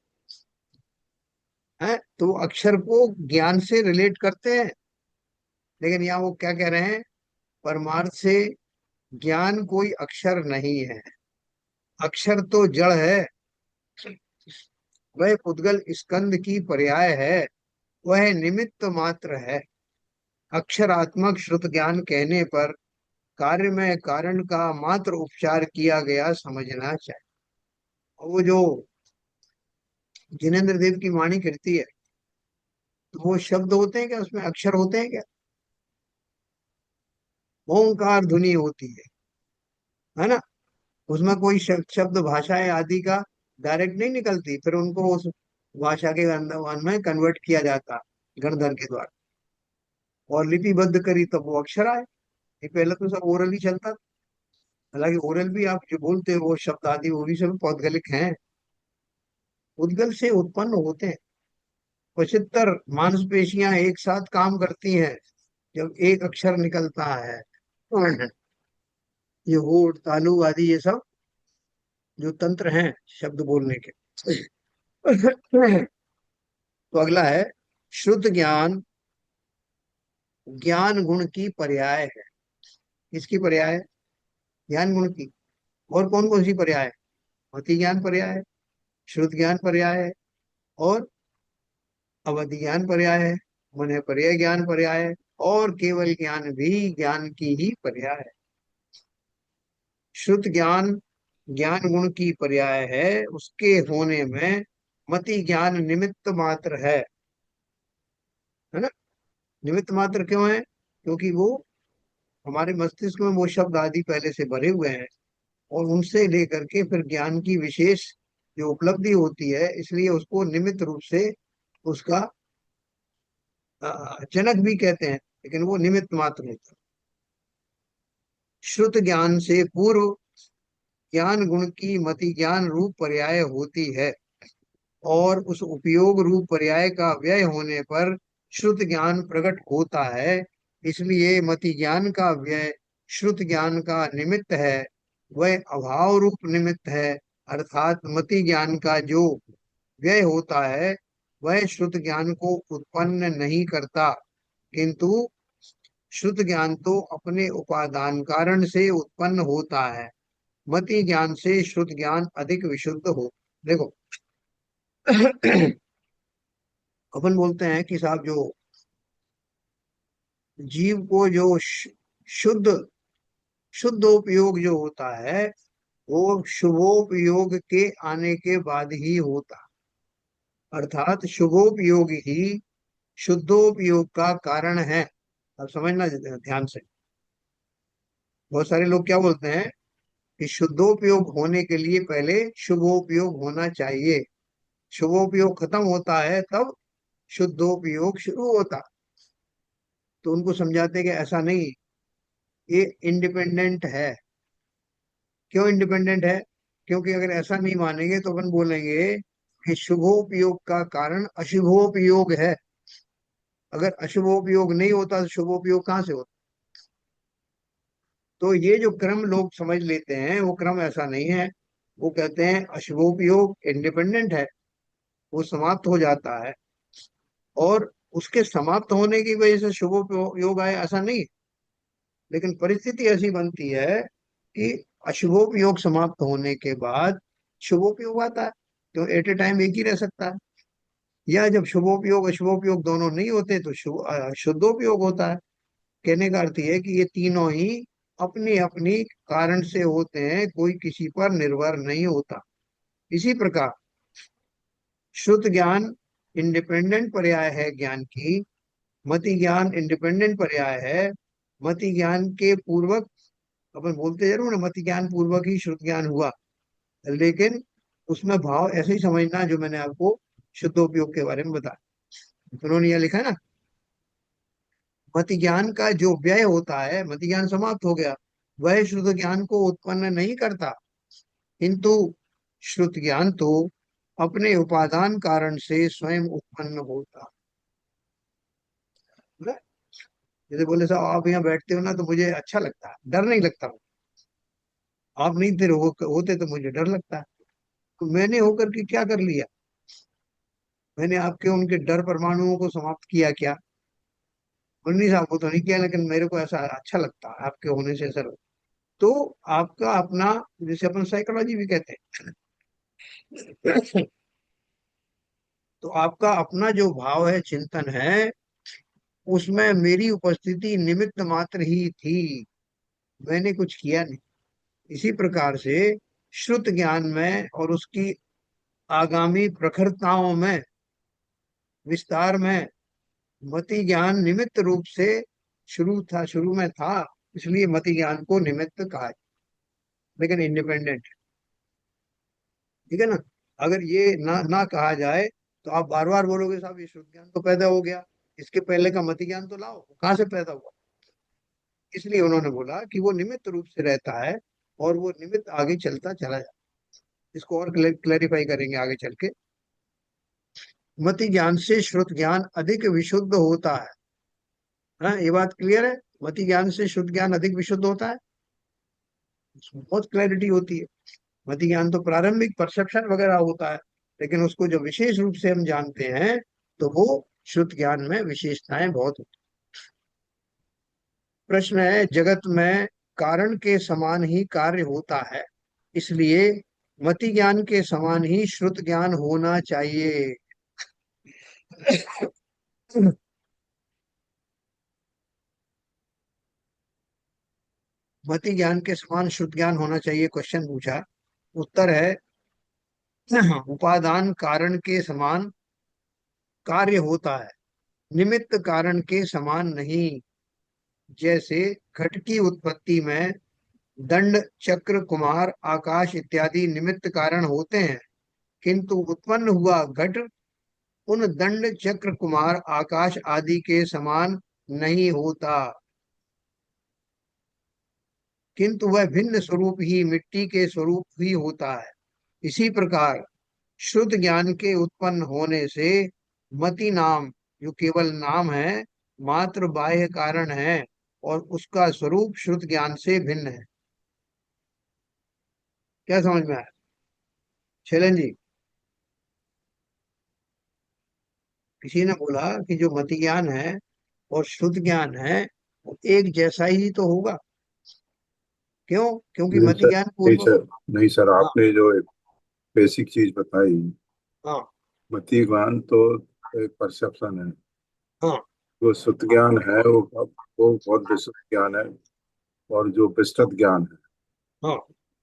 है, तो वो अक्षर को ज्ञान से रिलेट करते हैं। लेकिन यहाँ वो क्या कह रहे हैं? परमार्थ से ज्ञान कोई अक्षर नहीं है। अक्षर तो जड़ है, वह पुद्गल स्कंद की पर्याय है, वह निमित्त मात्र है। अक्षरात्मक श्रुत ज्ञान कहने पर कार्य में कारण का मात्र उपचार किया गया समझना चाहिए। और वो जो जिनेन्द्र देव की वाणी करती है, तो वो शब्द होते हैं क्या, उसमें अक्षर होते हैं क्या? ओंकार ध्वनि होती है ना? उसमें कोई शब्द भाषाएं आदि का डायरेक्ट नहीं निकलती, फिर उनको उस भाषा के अंदर में कन्वर्ट किया जाता गणधर के द्वारा, और लिपिबद्ध करी तब वो अक्षर आए। ये पहले तो सब ओरल ही चलता था। हालांकि ओरल भी आप जो बोलते हो वो शब्द आदि वो भी सब पौद्गलिक हैं, उद्गल से उत्पन्न होते हैं। 75 मांसपेशियां एक साथ काम करती हैं जब एक अक्षर निकलता है। ये होठ तालु आदि ये सब जो तंत्र हैं शब्द बोलने के। तो अगला है, शुद्ध ज्ञान ज्ञान गुण की पर्याय है। किसकी पर्याय है? ज्ञान गुण की। और कौन कौन सी पर्याय है? मति ज्ञान पर्याय है, श्रुत ज्ञान पर्याय है, और अवधि ज्ञान पर्याय है, मन पर्याय ज्ञान पर्याय है, और केवल ज्ञान भी ज्ञान की ही पर्याय है। शुद्ध ज्ञान ज्ञान गुण की पर्याय है, उसके होने में मति ज्ञान निमित्त मात्र है ना। निमित्त मात्र क्यों है? क्योंकि वो हमारे मस्तिष्क में वो शब्द आदि पहले से भरे हुए हैं, और उनसे लेकर के फिर ज्ञान की विशेष जो उपलब्धि होती है, इसलिए उसको निमित्त रूप से उसका जनक भी कहते हैं, लेकिन वो निमित्त मात्र होता है। श्रुत ज्ञान से पूर्व ज्ञान गुण की मति ज्ञान रूप पर्याय होती है, और उस उपयोग रूप पर्याय का व्यय होने पर श्रुत ज्ञान प्रकट होता है। इसलिए मति ज्ञान का व्यय श्रुत ज्ञान का निमित्त है, वह अभाव रूप निमित्त है। अर्थात मति ज्ञान का जो व्यय होता है वह श्रुत ज्ञान को उत्पन्न नहीं करता, किंतु शुद्ध ज्ञान तो अपने उपादान कारण से उत्पन्न होता है। मति ज्ञान से शुद्ध ज्ञान अधिक विशुद्ध हो। देखो, अपन बोलते हैं कि साहब जो जीव को जो शुद्ध शुद्धोपयोग जो होता है, वो शुभोपयोग के आने के बाद ही होता। अर्थात शुभोपयोग ही शुद्धोपयोग का कारण है। अब समझना ध्यान से। बहुत सारे लोग क्या बोलते हैं कि शुद्धोपयोग होने के लिए पहले शुभोपयोग होना चाहिए, शुभोपयोग खत्म होता है तब शुद्धोपयोग शुरू होता। तो उनको समझाते हैं कि ऐसा नहीं, ये इंडिपेंडेंट है। क्यों इंडिपेंडेंट है? क्योंकि अगर ऐसा नहीं मानेंगे तो अपन बोलेंगे कि शुभोपयोग का कारण अशुभोपयोग है। अगर अशुभोपयोग नहीं होता तो शुभोपयोग कहाँ से होता? तो ये जो क्रम लोग समझ लेते हैं वो क्रम ऐसा नहीं है। वो कहते हैं अशुभोपयोग इंडिपेंडेंट है, वो समाप्त हो जाता है, और उसके समाप्त होने की वजह से शुभोपयोग आए, ऐसा नहीं। लेकिन परिस्थिति ऐसी बनती है कि अशुभोपयोग समाप्त होने के बाद शुभोपयोग आता है, तो एट ए टाइम एक ही रह सकता है। या जब शुभोपयोग अशुभोपयोग दोनों नहीं होते तो शुद्धोपयोग होता है। कहने का अर्थ ये है कि ये तीनों ही अपनी अपनी कारण से होते हैं, कोई किसी पर निर्भर नहीं होता। इसी प्रकार शुद्ध ज्ञान इंडिपेंडेंट पर्याय है ज्ञान की, मति ज्ञान इंडिपेंडेंट पर्याय है। मति ज्ञान के पूर्वक, अपन बोलते जरूर ना, मति ज्ञान पूर्वक ही श्रुत ज्ञान हुआ, लेकिन उसमें भाव ऐसे ही समझना जो मैंने आपको शुद्धोपयोग के बारे में बताया। तो उन्होंने यह लिखा है ना, मति ज्ञान का जो व्यय होता है, मति ज्ञान समाप्त हो गया, वह शुद्ध ज्ञान को उत्पन्न नहीं करता, किंतु श्रुत ज्ञान तो अपने उपादान कारण से स्वयं उत्पन्न होता है। जैसे बोले साहब आप यहाँ बैठते हो ना तो मुझे अच्छा लगता है, डर नहीं लगता। आप नहीं थे होते तो मुझे डर लगता है। तो मैंने होकर के क्या कर लिया? मैंने आपके उनके डर परमाणुओं को समाप्त किया क्या? उन्नीस साहब को तो नहीं किया, लेकिन मेरे को ऐसा अच्छा लगता है आपके होने से, सर। तो आपका अपना, जैसे अपन साइकोलॉजी भी कहते हैं, तो आपका अपना जो भाव है, चिंतन है, उसमें मेरी उपस्थिति निमित्त मात्र ही थी, मैंने कुछ किया नहीं। इसी प्रकार से श्रुत ज्ञान में और उसकी आगामी प्रखरताओं में, विस्तार में, मति ज्ञान निमित्त रूप से शुरू में था, इसलिए मति ज्ञान को निमित्त कहा है, लेकिन इंडिपेंडेंट। ठीक है ना। अगर ये ना ना कहा जाए तो आप बार बार बोलोगे साहब ये शुद्ध ज्ञान तो पैदा हो गया, इसके पहले का मति ज्ञान तो लाओ, कहाँ से पैदा हुआ? इसलिए उन्होंने बोला कि वो निमित्त रूप से रहता है, और वो निमित्त आगे चलता चला जाए। इसको और क्लैरिफाई करेंगे आगे चल के। मति ज्ञान से श्रुत ज्ञान अधिक विशुद्ध होता है। हाँ, ये बात क्लियर है। मति ज्ञान से शुद्ध ज्ञान अधिक विशुद्ध होता है, इसमें बहुत क्लैरिटी होती है। मति ज्ञान तो प्रारंभिक परसेप्शन वगैरह होता है, लेकिन उसको जो विशेष रूप से हम जानते हैं तो वो श्रुत ज्ञान में विशेषताएं बहुत होती। प्रश्न है, जगत में कारण के समान ही कार्य होता है, इसलिए मति ज्ञान के समान ही श्रुत ज्ञान होना चाहिए। मति ज्ञान के समान श्रुत ज्ञान होना चाहिए, क्वेश्चन पूछा। उत्तर है, उपादान कारण के समान कार्य होता है, निमित्त कारण के समान नहीं। जैसे घट की उत्पत्ति में दंड, चक्र, कुम्हार, आकाश इत्यादि निमित्त कारण होते हैं, किंतु उत्पन्न हुआ घट उन दंड, चक्र, कुम्हार, आकाश आदि के समान नहीं होता, किंतु वह भिन्न स्वरूप ही मिट्टी के स्वरूप ही होता है। इसी प्रकार शुद्ध ज्ञान के उत्पन्न होने से मति नाम, जो केवल नाम है, मात्र बाह्य कारण है, और उसका स्वरूप शुद्ध ज्ञान से भिन्न है। क्या समझ में आया शैलन जी? किसी ने बोला कि जो मति ज्ञान है और शुद्ध ज्ञान है वो एक जैसा ही तो होगा। क्यों? क्योंकि नहीं मति सर, ज्ञान नहीं पूर्व। सर, नहीं सर, हाँ। आपने जो एक बेसिक चीज बताई, हाँ। मति ज्ञान तो एक परसेप्शन है। हाँ। जो शुद्ध ज्ञान है वो बहुत विशुद्ध ज्ञान है, और जो विस्तृत ज्ञान है, हाँ।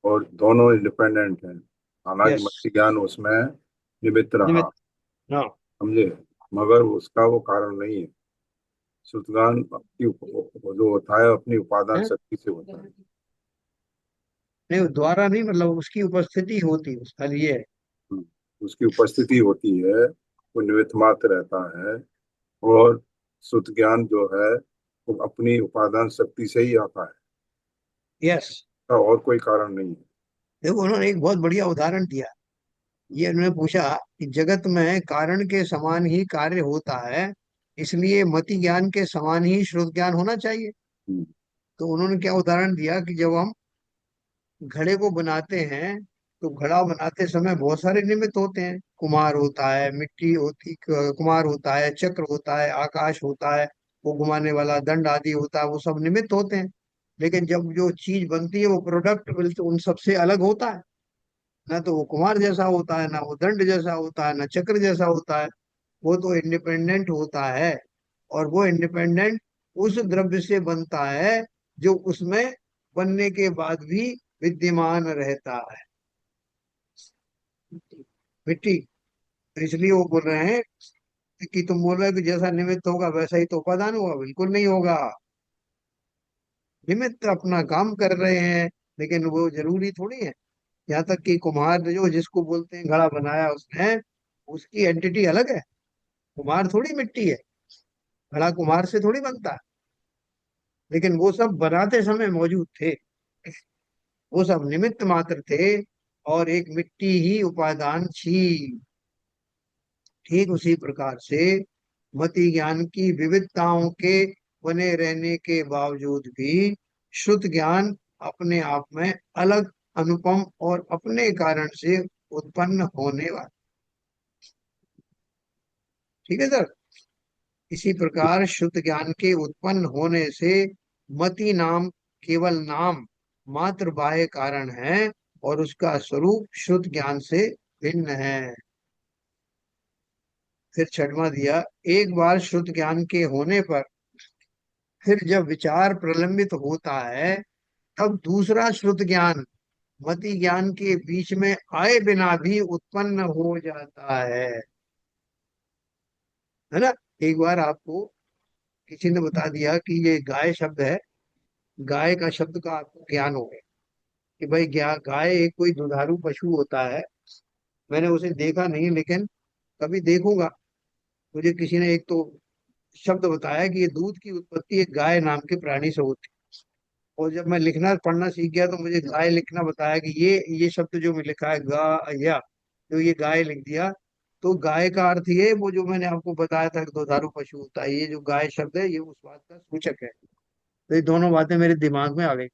और दोनों इंडिपेंडेंट हैं। हालांकि यस। मत्स्य ज्ञान उसमें निमित्त रहा, निमित्त। हाँ। समझे, मगर उसका वो कारण नहीं है। शुद्ध ज्ञान जो होता है अपनी उपादान हैं? शक्ति से होता है। नहीं, द्वारा नहीं, मतलब उसकी उपस्थिति होती है, उसका लिए है। हम्म, उसकी उपस्थिति होती है, वो निमित्त मात्र रहता है। और शुद्ध ज्ञान जो है वो अपनी उपादान शक्ति से ही आता है, यस। उसका और कोई कारण नहीं है। देखो, उन्होंने एक बहुत बढ़िया उदाहरण दिया। ये उन्होंने पूछा कि जगत में कारण के समान ही कार्य होता है, इसलिए मति ज्ञान के समान ही श्रुत ज्ञान होना चाहिए। हम्म, तो उन्होंने क्या उदाहरण दिया कि जब हम घड़े को बनाते हैं तो घड़ा बनाते समय बहुत सारे निमित्त होते हैं। कुम्हार होता है, मिट्टी होती, कुम्हार होता है, चक्र होता है, आकाश होता है, वो घुमाने वाला दंड आदि होता है, वो सब निमित्त होते हैं। लेकिन जब जो चीज बनती है वो प्रोडक्ट बिल्कुल उन सबसे अलग होता है। ना तो वो कुम्हार जैसा होता है, ना वो दंड जैसा होता है, ना चक्र जैसा होता है। वो तो इंडिपेंडेंट होता है, और वो इंडिपेंडेंट उस द्रव्य से बनता है जो उसमें बनने के बाद भी विद्यमान रहता है, मिट्टी। तो इसलिए वो बोल रहे हैं कि तुम बोल रहे हो कि जैसा निमित्त होगा वैसा ही तो उपादान होगा, बिल्कुल नहीं होगा। निमित्त अपना काम कर रहे हैं, लेकिन वो जरूरी थोड़ी है। यहाँ तक कि कुम्हार जो जिसको बोलते हैं घड़ा बनाया उसने, उसकी एंटिटी अलग है। कुम्हार थोड़ी मिट्टी है, घड़ा कुम्हार से थोड़ी बनता है। लेकिन वो सब बनाते समय मौजूद थे, वो सब निमित्त मात्र थे, और एक मिट्टी ही उपादान थी। ठीक उसी प्रकार से मति ज्ञान की विविधताओं के बने रहने के बावजूद भी शुद्ध ज्ञान अपने आप में अलग, अनुपम और अपने कारण से उत्पन्न होने वाला। ठीक है सर? इसी प्रकार शुद्ध ज्ञान के उत्पन्न होने से मति नाम केवल नाम मात्र बाह्य कारण है, और उसका स्वरूप शुद्ध ज्ञान से भिन्न है। फिर छठवां दिया, एक बार शुद्ध ज्ञान के होने पर फिर जब विचार प्रलंबित होता है, तब दूसरा शुद्ध ज्ञान मति ज्ञान के बीच में आए बिना भी उत्पन्न हो जाता है ना? एक बार आपको किसी ने बता दिया कि ये गाय शब्द है, गाय का शब्द का आपको ज्ञान हो गया कि भाई गाय एक कोई दुधारू पशु होता है। मैंने उसे देखा नहीं, लेकिन कभी देखूंगा। मुझे किसी ने एक तो शब्द बताया कि ये दूध की उत्पत्ति एक गाय नाम के प्राणी से होती है। और जब मैं लिखना पढ़ना सीख गया तो मुझे गाय लिखना बताया कि ये शब्द जो मैं लिखा है गा या, तो ये गाय लिख दिया। तो गाय का अर्थ ये, वो जो मैंने आपको बताया था कि दुधारू पशु होता है, ये जो गाय शब्द है ये उस बात का सूचक है। तो ये दोनों बातें मेरे दिमाग में आ गई।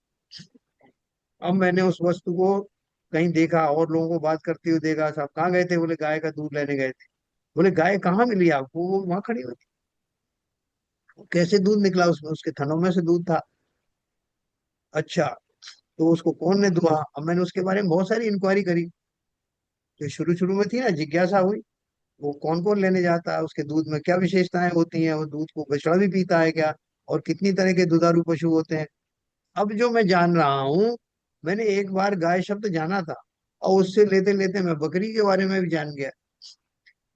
अब मैंने उस वस्तु को कहीं देखा और लोगों को बात करते हुए देखा, साहब कहाँ गए थे, बोले गाय का दूध लेने गए थे। बोले गाय कहाँ मिली आपको, वो वहां खड़ी हुई थी। कैसे दूध निकला उसमें, उसके थनों में से दूध था। अच्छा, तो उसको कौन ने दुआ। अब मैंने उसके बारे में बहुत सारी इंक्वायरी करी। जो शुरू शुरू में थी ना, जिज्ञासा हुई, वो कौन कौन लेने जाता है, उसके दूध में क्या विशेषताएं होती हैं, वो दूध को बछड़ा भी पीता है क्या, और कितनी तरह के दुधारू पशु होते हैं। अब जो मैं जान रहा हूँ, मैंने एक बार गाय शब्द जाना था, और उससे लेते लेते मैं बकरी के बारे में भी जान गया,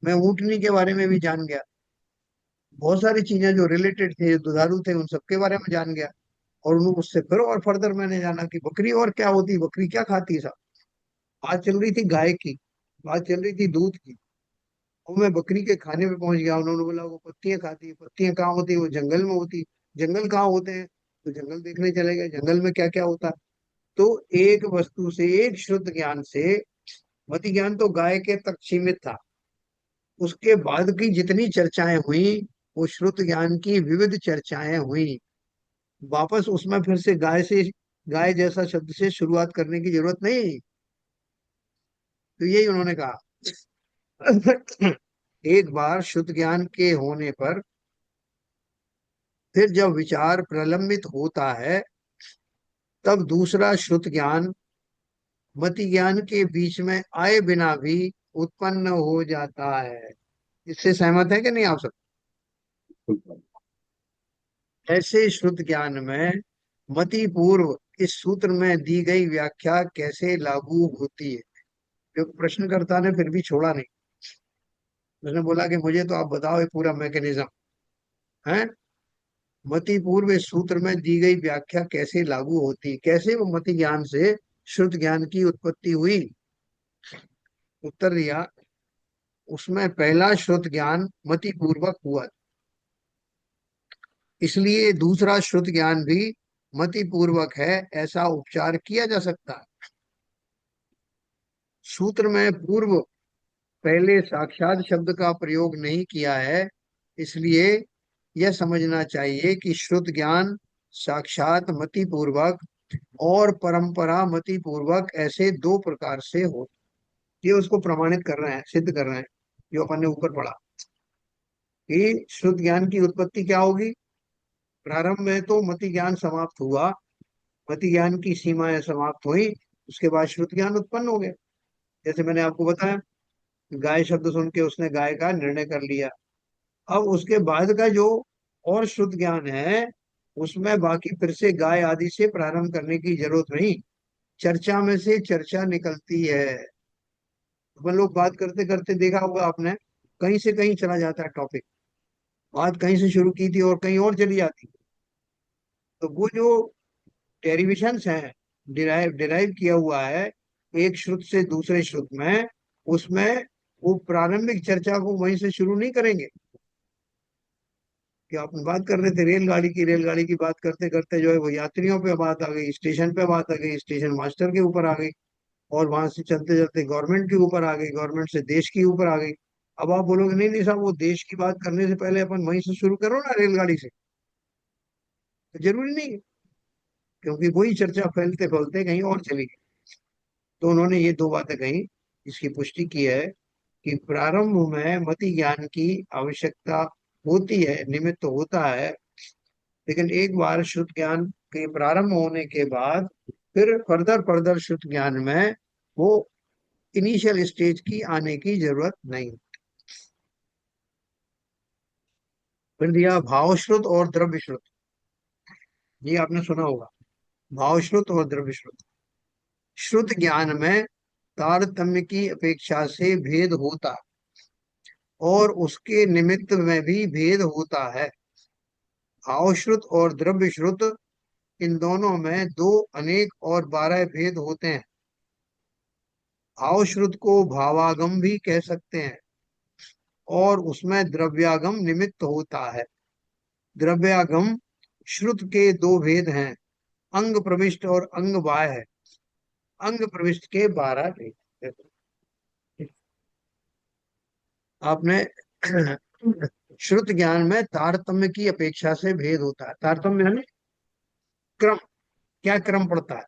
मैं ऊँटनी के बारे में भी जान गया। बहुत सारी चीजें जो रिलेटेड थे, जो दुधारू थे, उन सबके बारे में जान गया। और उससे फिर और फर्दर मैंने जाना कि बकरी और क्या होती, बकरी क्या खाती है साहब। बात चल रही थी गाय की, बात चल रही थी दूध की, और मैं बकरी के खाने पे पहुंच गया। उन्होंने बोला वो पत्तियां खाती है, पत्तियां कहाँ होती है, वो जंगल में होती। जंगल कहाँ होते हैं, तो जंगल देखने चले गए, जंगल में क्या क्या होता है। तो एक वस्तु से, एक शुद्ध ज्ञान से, मति ज्ञान तो गाय के तक सीमित था। उसके बाद की जितनी चर्चाएं हुई, वो श्रुत ज्ञान की विविध चर्चाएं हुई। वापस उसमें फिर से गाय जैसा शब्द से शुरुआत करने की जरूरत नहीं। तो यही उन्होंने कहा। एक बार शुद्ध ज्ञान के होने पर, फिर जब विचार प्रलंबित होता है, तब दूसरा श्रुत ज्ञान मति ज्ञान के बीच में आए बिना भी उत्पन्न हो जाता है। इससे सहमत है कि नहीं आप सब। ऐसे श्रुत ज्ञान में मति पूर्व इस सूत्र में दी गई व्याख्या कैसे लागू होती है। जो प्रश्नकर्ता ने फिर भी छोड़ा नहीं, उसने बोला कि मुझे तो आप बताओ ये पूरा मैकेनिज्म है। मति पूर्व इस सूत्र में दी गई व्याख्या कैसे लागू होती, कैसे वो मति ज्ञान से शुद्ध ज्ञान की उत्पत्ति हुई। उत्तर दिया, उसमें पहला श्रुत ज्ञान मति पूर्वक हुआ, इसलिए दूसरा श्रुत ज्ञान भी मति पूर्वक है, ऐसा उपचार किया जा सकता है। सूत्र में पूर्व पहले साक्षात शब्द का प्रयोग नहीं किया है, इसलिए यह समझना चाहिए कि श्रुत ज्ञान साक्षात मति पूर्वक और परंपरा मति पूर्वक ऐसे दो प्रकार से हो। ये उसको प्रमाणित कर रहे हैं, सिद्ध कर रहे हैं, जो अपन ने ऊपर पढ़ा कि श्रुत ज्ञान की उत्पत्ति क्या होगी। प्रारंभ में तो मति ज्ञान समाप्त हुआ, मति ज्ञान की सीमाएं समाप्त हुई, उसके बाद श्रुत ज्ञान उत्पन्न हो गया। जैसे मैंने आपको बताया, गाय शब्द सुन के उसने गाय का निर्णय कर लिया। अब उसके बाद का जो और शुद्ध ज्ञान है, उसमें बाकी फिर से गाय आदि से प्रारंभ करने की जरूरत नहीं। चर्चा में से चर्चा निकलती है। अपन लोग बात करते करते देखा होगा आपने, कहीं से कहीं चला जाता है टॉपिक। बात कहीं से शुरू की थी और कहीं और चली जाती। तो वो जो डेरिवेशंस हैं, डिराइव डिराइव किया हुआ है एक श्रुत से दूसरे श्रुत में, उसमें वो प्रारंभिक चर्चा को वहीं से शुरू नहीं करेंगे। कि आप बात कर रहे थे रेलगाड़ी की बात करते करते जो है वो यात्रियों पे बात आ गई, स्टेशन पे बात आ गई, स्टेशन मास्टर के ऊपर आ गई, और वहां से चलते चलते गवर्नमेंट के ऊपर आ गई, गवर्नमेंट से देश के ऊपर आ गई। अब आप बोलोगे नहीं नहीं साहब, वो देश की बात करने से पहले अपन वहीं से शुरू करो ना, रेलगाड़ी से। तो जरूरी नहीं है, क्योंकि वही चर्चा फैलते फैलते कहीं और चली गई। तो उन्होंने ये दो बातें कही, इसकी पुष्टि की है कि प्रारंभ में मति ज्ञान की आवश्यकता होती है, निमित्त होता है, लेकिन एक बार शुद्ध ज्ञान के प्रारंभ होने के बाद फिर फर्दर फर्दर शुद्ध ज्ञान में वो इनिशियल स्टेज की आने की जरूरत नहीं। फिर दिया भाव श्रुत और द्रव्य श्रुत। ये आपने सुना होगा, भाव श्रुत और द्रव्य श्रुत। श्रुत ज्ञान में तारतम्य की अपेक्षा से भेद होता, और उसके निमित्त में भी भेद होता है। भाव श्रुत और द्रव्य श्रुत, इन दोनों में दो, अनेक और 12 भेद होते हैं। भाव श्रुत को भावागम भी कह सकते हैं, और उसमें द्रव्यागम निमित्त होता है। द्रव्यागम श्रुत के दो भेद हैं, अंग प्रविष्ट और अंग बाह्य। अंग प्रविष्ट के 12 भेद। आपने श्रुत ज्ञान में तारतम्य की अपेक्षा से भेद होता है। तारतम्य यानी क्रम, क्या क्रम पड़ता है।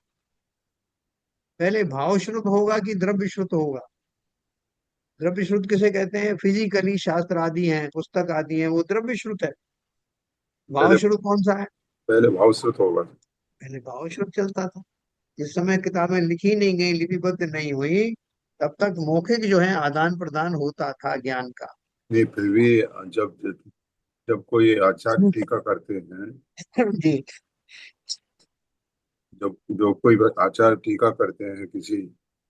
पहले भाव श्रुत होगा कि द्रव्य श्रुत होगा? द्रव्य श्रुत किसे कहते हैं? फिजिकली शास्त्र आदि हैं, पुस्तक आदि हैं, वो द्रव्य श्रुत है। भाव पहले श्रुत कौन सा है? पहले भावश्रुत होगा। पहले भाव श्रुत चलता था। जिस समय किताबें लिखी नहीं गई, लिपिबद्ध नहीं हुई, तब तक मौखिक जो है आदान प्रदान होता था ज्ञान का। नहीं, फिर भी जब जब कोई आचार्य टीका करते हैं, जी। जब जो कोई आचार्य टीका करते हैं किसी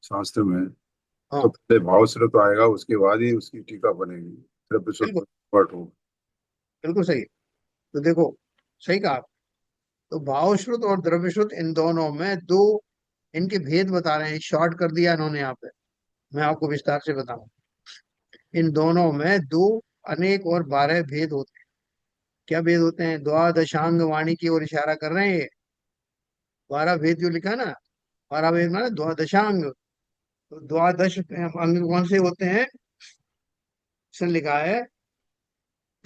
शास्त्र में, हाँ, तो पहले भावश्रुत आएगा, उसके बाद ही उसकी टीका बनेगी, फिर शुद्ध बिल्कुल। पाठ होगा। बिल्कुल सही। तो देखो, सही कहा आप। तो भाव श्रुत और द्रव्य श्रुत, इन दोनों में दो, इनके भेद बता रहे हैं। शॉर्ट कर दिया इन्होंने यहाँ पे, मैं आपको विस्तार से बताऊं। इन दोनों में दो, अनेक और 12 भेद होते हैं। क्या भेद होते हैं? द्वादशांग वाणी की ओर इशारा कर रहे हैं ये। 12 भेद जो लिखा ना, 12 भेद माने द्वादशांग। तो द्वादश अंग कौन से होते हैं? इसमें लिखा है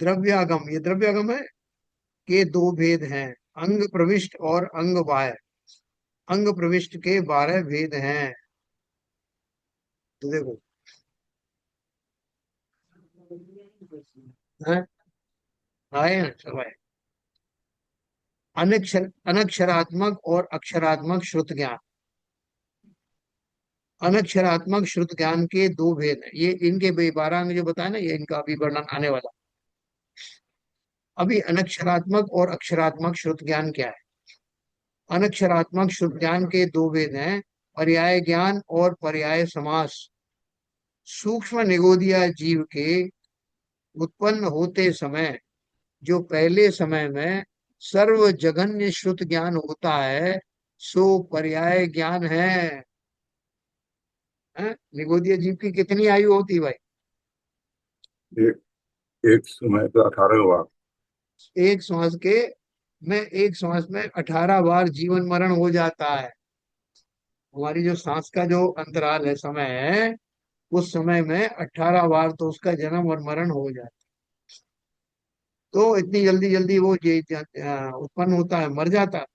द्रव्यागम, ये द्रव्यागम है, के दो भेद हैं, अंग प्रविष्ट और अंग बाह्य। अंग प्रविष्ट के 12 भेद हैं। तो देखो, हैं? आए हैं सब आए। अनक्षरात्मक और अक्षरात्मक श्रुत ज्ञान। अनक्षरात्मक श्रुत ज्ञान के दो भेद हैं। ये इनके 12 अंग जो बताए ना, ये इनका अभी वर्णन आने वाला। अभी अनक्षरात्मक और अक्षरात्मक श्रुत ज्ञान क्या है? अनक्षरात्मक श्रुत ज्ञान के दो भेद हैं, पर्याय ज्ञान और पर्याय समास। सूक्ष्म निगोदिया जीव के उत्पन्न होते समय जो पहले समय में सर्व जघन्य श्रुत ज्ञान होता है, सो पर्याय ज्ञान है। निगोदिया जीव की कितनी आयु होती है भाई? एक एक समय का 18 वार। एक श्वास के में, एक श्वास में 18 बार जीवन मरण हो जाता है। हमारी जो सांस का जो अंतराल है, समय है, उस समय में 18 बार तो उसका जन्म और मरण हो जाता है। तो इतनी जल्दी जल्दी वो उत्पन्न होता है, मर जाता है।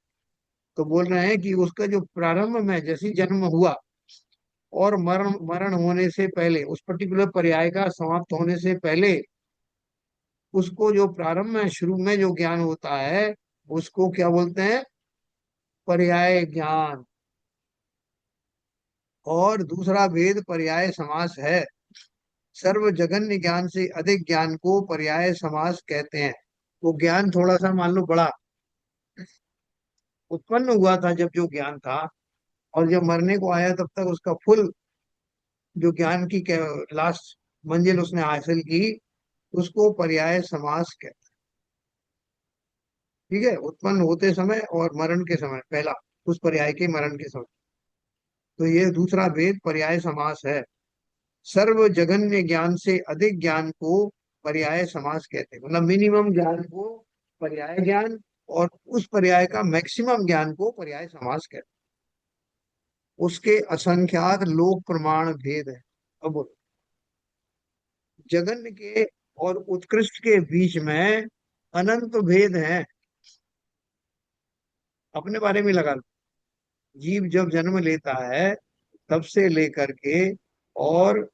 तो बोल रहे हैं कि उसका जो प्रारंभ में जैसे ही जन्म हुआ, और मरण मरण होने से पहले, उस पर्टिकुलर पर्याय का समाप्त होने से पहले, उसको जो प्रारंभ में शुरू में जो ज्ञान होता है, उसको क्या बोलते हैं? पर्याय ज्ञान। और दूसरा भेद पर्याय समास है। सर्व जगन्य ज्ञान से अधिक ज्ञान को पर्याय समास कहते हैं। वो ज्ञान थोड़ा सा मान लो बड़ा उत्पन्न हुआ था, जब जो ज्ञान था, और जब मरने को आया तब तक उसका फुल जो ज्ञान की लास्ट मंजिल उसने हासिल की, उसको पर्याय समास कहते हैं। ठीक है, उत्पन्न होते समय और मरण के समय, पहला उस पर्याय के मरण के समय। तो ये दूसरा भेद पर्याय समास है। सर्व जघन्य ज्ञान से अधिक ज्ञान को पर्याय समास कहते हैं, मतलब मिनिमम ज्ञान को पर्याय ज्ञान, और उस पर्याय का मैक्सिमम ज्ञान को पर्याय समास कहते हैं। उसके असंख्यात लोक प्रमाण भेद है। अब बोलो, जघन्य के और उत्कृष्ट के बीच में अनंत भेद है। अपने बारे में लगा लो। जीव जब जन्म लेता है, तब से लेकर के, और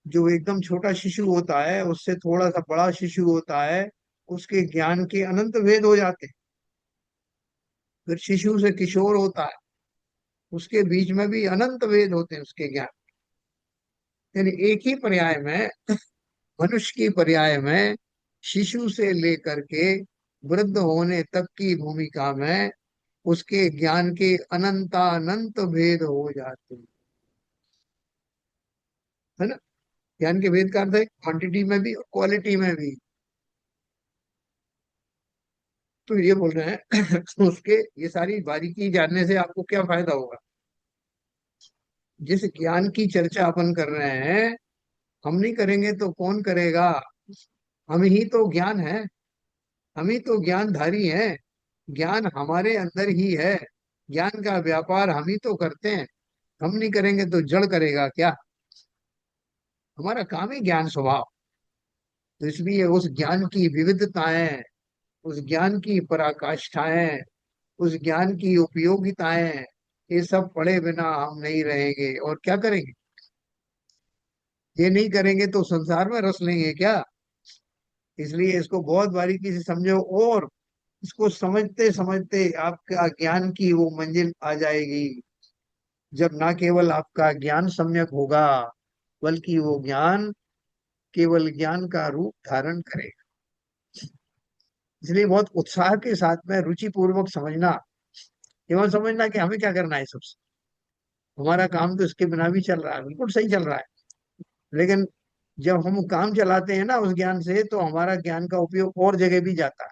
जो एकदम छोटा शिशु होता है, उससे थोड़ा सा बड़ा शिशु होता है, उसके ज्ञान के अनंत भेद हो जाते हैं। फिर शिशु से किशोर होता है, उसके बीच में भी अनंत भेद होते हैं उसके ज्ञान। यानी एक ही पर्याय में, मनुष्य की पर्याय में, शिशु से लेकर के वृद्ध होने तक की भूमिका में उसके ज्ञान के अनंतानंत भेद हो जाते हैं। है ना? ज्ञान के भेद का अर्थ है क्वांटिटी में भी और क्वालिटी में भी। तो ये बोल रहे हैं उसके, ये सारी बारीकी जानने से आपको क्या फायदा होगा? जिस ज्ञान की चर्चा अपन कर रहे हैं, हम नहीं करेंगे तो कौन करेगा? हम ही तो ज्ञान है, हम ही तो ज्ञानधारी हैं। ज्ञान हमारे अंदर ही है। ज्ञान का व्यापार हम ही तो करते हैं। हम नहीं करेंगे तो जड़ करेगा क्या? हमारा काम ही ज्ञान स्वभाव। तो इसलिए उस ज्ञान की विविधताएं, उस ज्ञान की पराकाष्ठाएं, उस ज्ञान की उपयोगिताएं, ये सब पढ़े बिना हम नहीं रहेंगे, और क्या करेंगे? ये नहीं करेंगे तो संसार में रस लेंगे क्या? इसलिए इसको बहुत बारीकी से समझो, और इसको समझते समझते आपका ज्ञान की वो मंजिल आ जाएगी, जब ना केवल आपका ज्ञान सम्यक होगा, बल्कि वो ज्ञान केवल ज्ञान का रूप धारण करेगा। इसलिए बहुत उत्साह के साथ में रुचि पूर्वक समझना, एवं समझना कि हमें क्या करना है सबसे। हमारा काम तो इसके बिना भी चल रहा है, बिल्कुल सही चल रहा है, लेकिन जब हम काम चलाते हैं ना उस ज्ञान से, तो हमारा ज्ञान का उपयोग और जगह भी जाता है,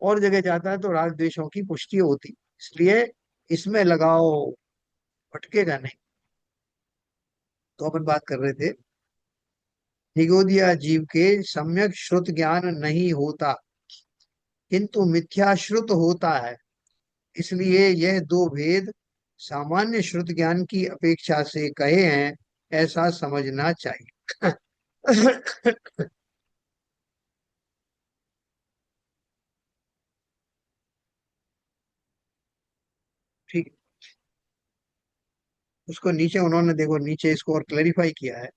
और जगह जाता है, तो राग द्वेषों की पुष्टि होती। इसलिए इसमें लगाओ, भटकेगा नहीं। तो अपन बात कर रहे थे, निगोदिया जीव के सम्यक श्रुत ज्ञान नहीं होता, किंतु मिथ्याश्रुत होता है। इसलिए यह दो भेद सामान्य श्रुत ज्ञान की अपेक्षा से कहे हैं, ऐसा समझना चाहिए। ठीक। उसको नीचे उन्होंने देखो, नीचे इसको और क्लैरिफाई किया है।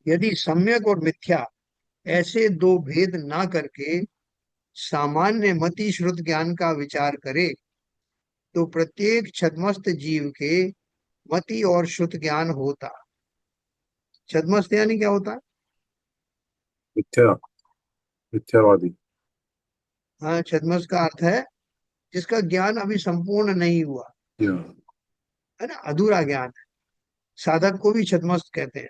यदि सम्यक और मिथ्या ऐसे दो भेद ना करके सामान्य मति श्रुत ज्ञान का विचार करे, तो प्रत्येक छद्मस्त जीव के मति और श्रुत ज्ञान होता। छद्मस्त यानी क्या होता है? मिथ्या, मिथ्यावादी। हाँ, छद्मस्त का अर्थ है जिसका ज्ञान अभी संपूर्ण नहीं हुआ, या है ना, अधूरा ज्ञान है। साधक को भी छद्मस्त कहते हैं।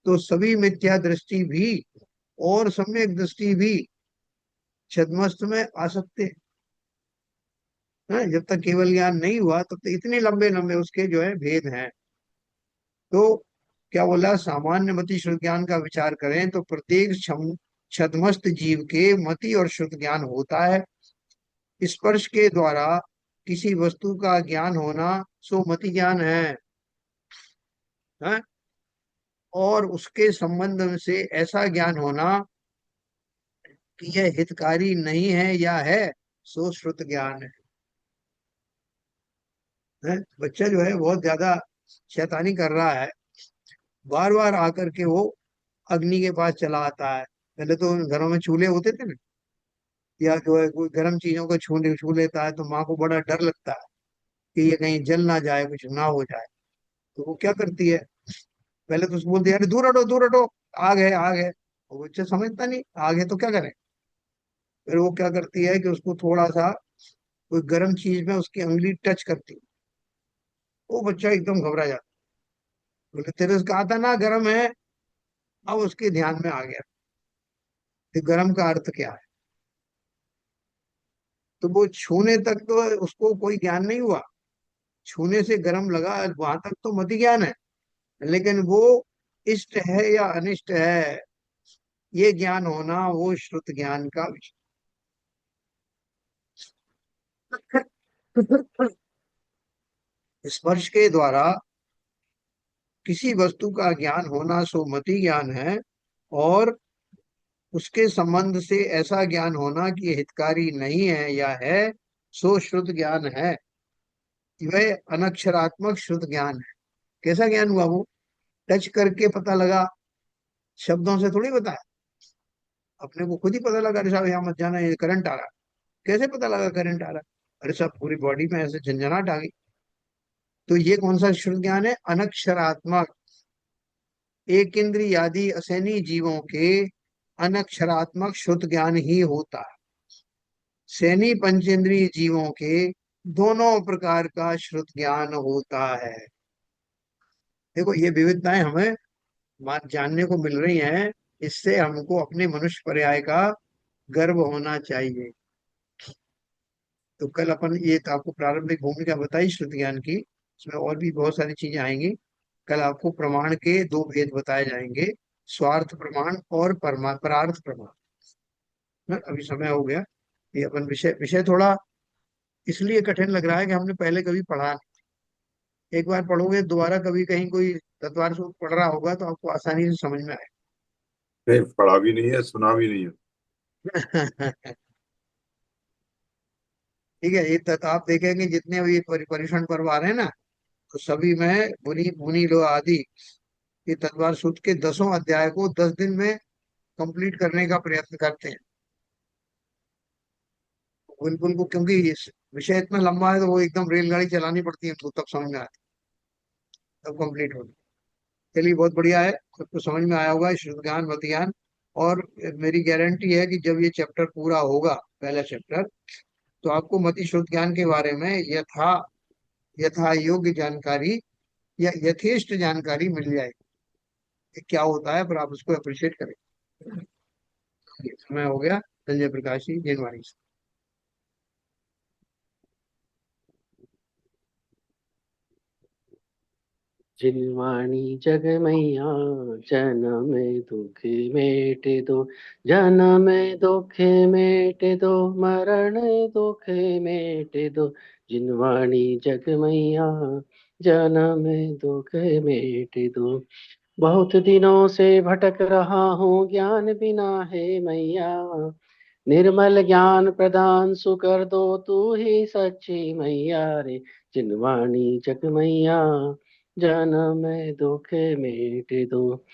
तो सभी मिथ्या दृष्टि भी और सम्यक दृष्टि भी छद्मस्त में आ सकते हैं। जब तक केवल ज्ञान नहीं हुआ तब तक इतने लंबे लंबे उसके जो है भेद हैं। तो क्या बोला, सामान्य मति श्रुत ज्ञान का विचार करें तो प्रत्येक छद्मस्त जीव के मति और श्रुत ज्ञान होता है। स्पर्श के द्वारा किसी वस्तु का ज्ञान होना सो मति ज्ञान है। और उसके संबंध से ऐसा ज्ञान होना कि यह हितकारी नहीं है या है, सो श्रुत ज्ञान है। बच्चा जो है बहुत ज्यादा शैतानी कर रहा है, बार बार आकर के वो अग्नि के पास चला आता है। पहले तो घरों में चूल्हे होते थे ना, या जो है कोई गर्म चीजों को छू लेता है तो माँ को बड़ा डर लगता है कि ये कहीं जल ना जाए, कुछ ना हो जाए। तो वो क्या करती है, पहले तो उसको बोलती है, अरे दूर हटो दूर हटो, आग है आग है। वो बच्चा समझता नहीं आग है तो क्या करे। फिर वो क्या करती है कि उसको थोड़ा सा कोई गर्म चीज में उसकी उंगली टच करती है। वो बच्चा एकदम घबरा जाता है। बोले तेरे से कहा था ना गर्म है। अब उसके ध्यान में आ गया कि गर्म का अर्थ क्या है। तो वो छूने तक तो उसको कोई ज्ञान नहीं हुआ, छूने से गर्म लगा वहां तक तो मति ज्ञान है, लेकिन वो इष्ट है या अनिष्ट है, ये ज्ञान होना वो श्रुत ज्ञान का विषय। स्पर्श के द्वारा किसी वस्तु का ज्ञान होना सो मति ज्ञान है, और उसके संबंध से ऐसा ज्ञान होना कि हितकारी नहीं है या है, सो श्रुत ज्ञान है। वह अनक्षरात्मक श्रुत ज्ञान है। कैसा ज्ञान हुआ वो? टच करके पता लगा, शब्दों से थोड़ी बताया। अपने को खुद ही पता लगा, अरे साहब यहाँ मत जाना, ये करंट आ रहा है। कैसे पता लगा करंट आ रहा है? अरे साहब पूरी बॉडी में ऐसे झंझनाहट आ गई। तो ये कौन सा श्रुत ज्ञान है? अनक्षरात्मक। एक इंद्रिय आदि असैनी जीवों के अनक्षरात्मक श्रुत ज्ञान ही होता है। सैनी पंचेंद्रिय जीवों के दोनों प्रकार का श्रुत ज्ञान होता है। देखो ये विविधताएं हमें जानने को मिल रही हैं, इससे हमको अपने मनुष्य पर्याय का गर्व होना चाहिए। तो कल अपन ये तो आपको प्रारंभिक भूमिका बताई श्रुत ज्ञान की, इसमें और भी बहुत सारी चीजें आएंगी। कल आपको प्रमाण के दो भेद बताए जाएंगे, स्वार्थ प्रमाण और परार्थ प्रमाण। ना अभी समय हो गया, ये अपन विषय विषय थोड़ा इसलिए कठिन लग रहा है कि हमने पहले कभी पढ़ा नहीं। एक बार पढ़ोगे, दोबारा कभी कहीं कोई तत्वार सूत्र पढ़ रहा होगा तो आपको आसानी से समझ में नहीं, पढ़ा भी नहीं है, सुना भी नहीं है। आए। ठीक है, ये तक आप देखेंगे जितने भी पर्युषण पर्व आ रहे हैं ना, तो सभी में मुनि मुनि लोग आदि ये तत्वार सूत्र के 10 अध्याय को 10 दिन में कंप्लीट करने का प्रयत्न करते हैं। उनको क्योंकि इस विषय इतना लंबा है, तो वो एकदम रेलगाड़ी चलानी पड़ती है उनको, तब समझ में आती है, तब कंप्लीट होती है। चलिए, बहुत बढ़िया है, सबको समझ में आया होगा शुद्ध ज्ञान मत ज्ञान। और मेरी गारंटी है कि जब ये चैप्टर पूरा होगा, पहला चैप्टर, तो आपको मति शुद्ध ज्ञान के बारे में यथा योग्य जानकारी या यथेष्ट जानकारी मिल जाएगी कि क्या होता है, पर आप उसको अप्रिशिएट करें। समय हो गया। संजय प्रकाश जी, जिनवाणी से। जिनवाणी जग मैया जन्म दुख मेट दो, जन्म दुख मेट दो, मरण दुख मेट दो। जिनवाणी जग मैया जन्म दुख मेट दो। बहुत दिनों से भटक रहा हूँ ज्ञान बिना है मैया, निर्मल ज्ञान प्रदान सुकर दो, तू ही सच्ची मैया रे। जिनवाणी जग मैया जन्म दुख मेट दो।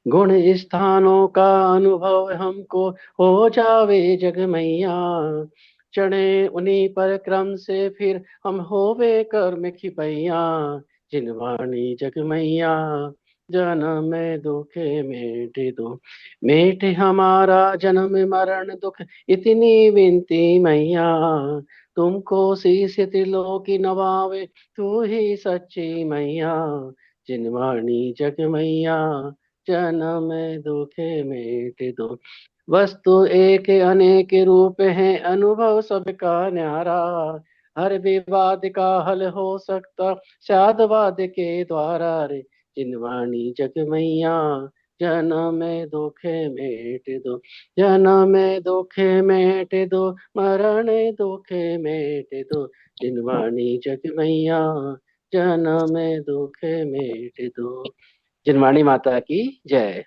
गुण स्थानों का अनुभव हमको हो जावे जग मैया, चढ़े उन्हीं पर क्रम से फिर हम होवे कर्म खिपैया। जिनवाणी जग मैया जन्म दुख मेट दो। मेट हमारा जन्म मरण दुख इतनी विनती मैया, तुमको शीश त्रिलोकी नवावे, तू ही सच्ची मैया। जिनवाणी जग मैया जन्म दुख मेट दो। वस्तु एक अनेक रूप है, अनुभव सबका न्यारा, हर विवाद का हल हो सकता साधवाद के द्वारा रे। जिनवाणी जग मैया जन्म दुख मेट दो, जन्म दुख मेट दो, मरण दुख मेट दो। जिनवाणी जग मैया जन्म दुख मेट दो। जिनवाणी माता की जय।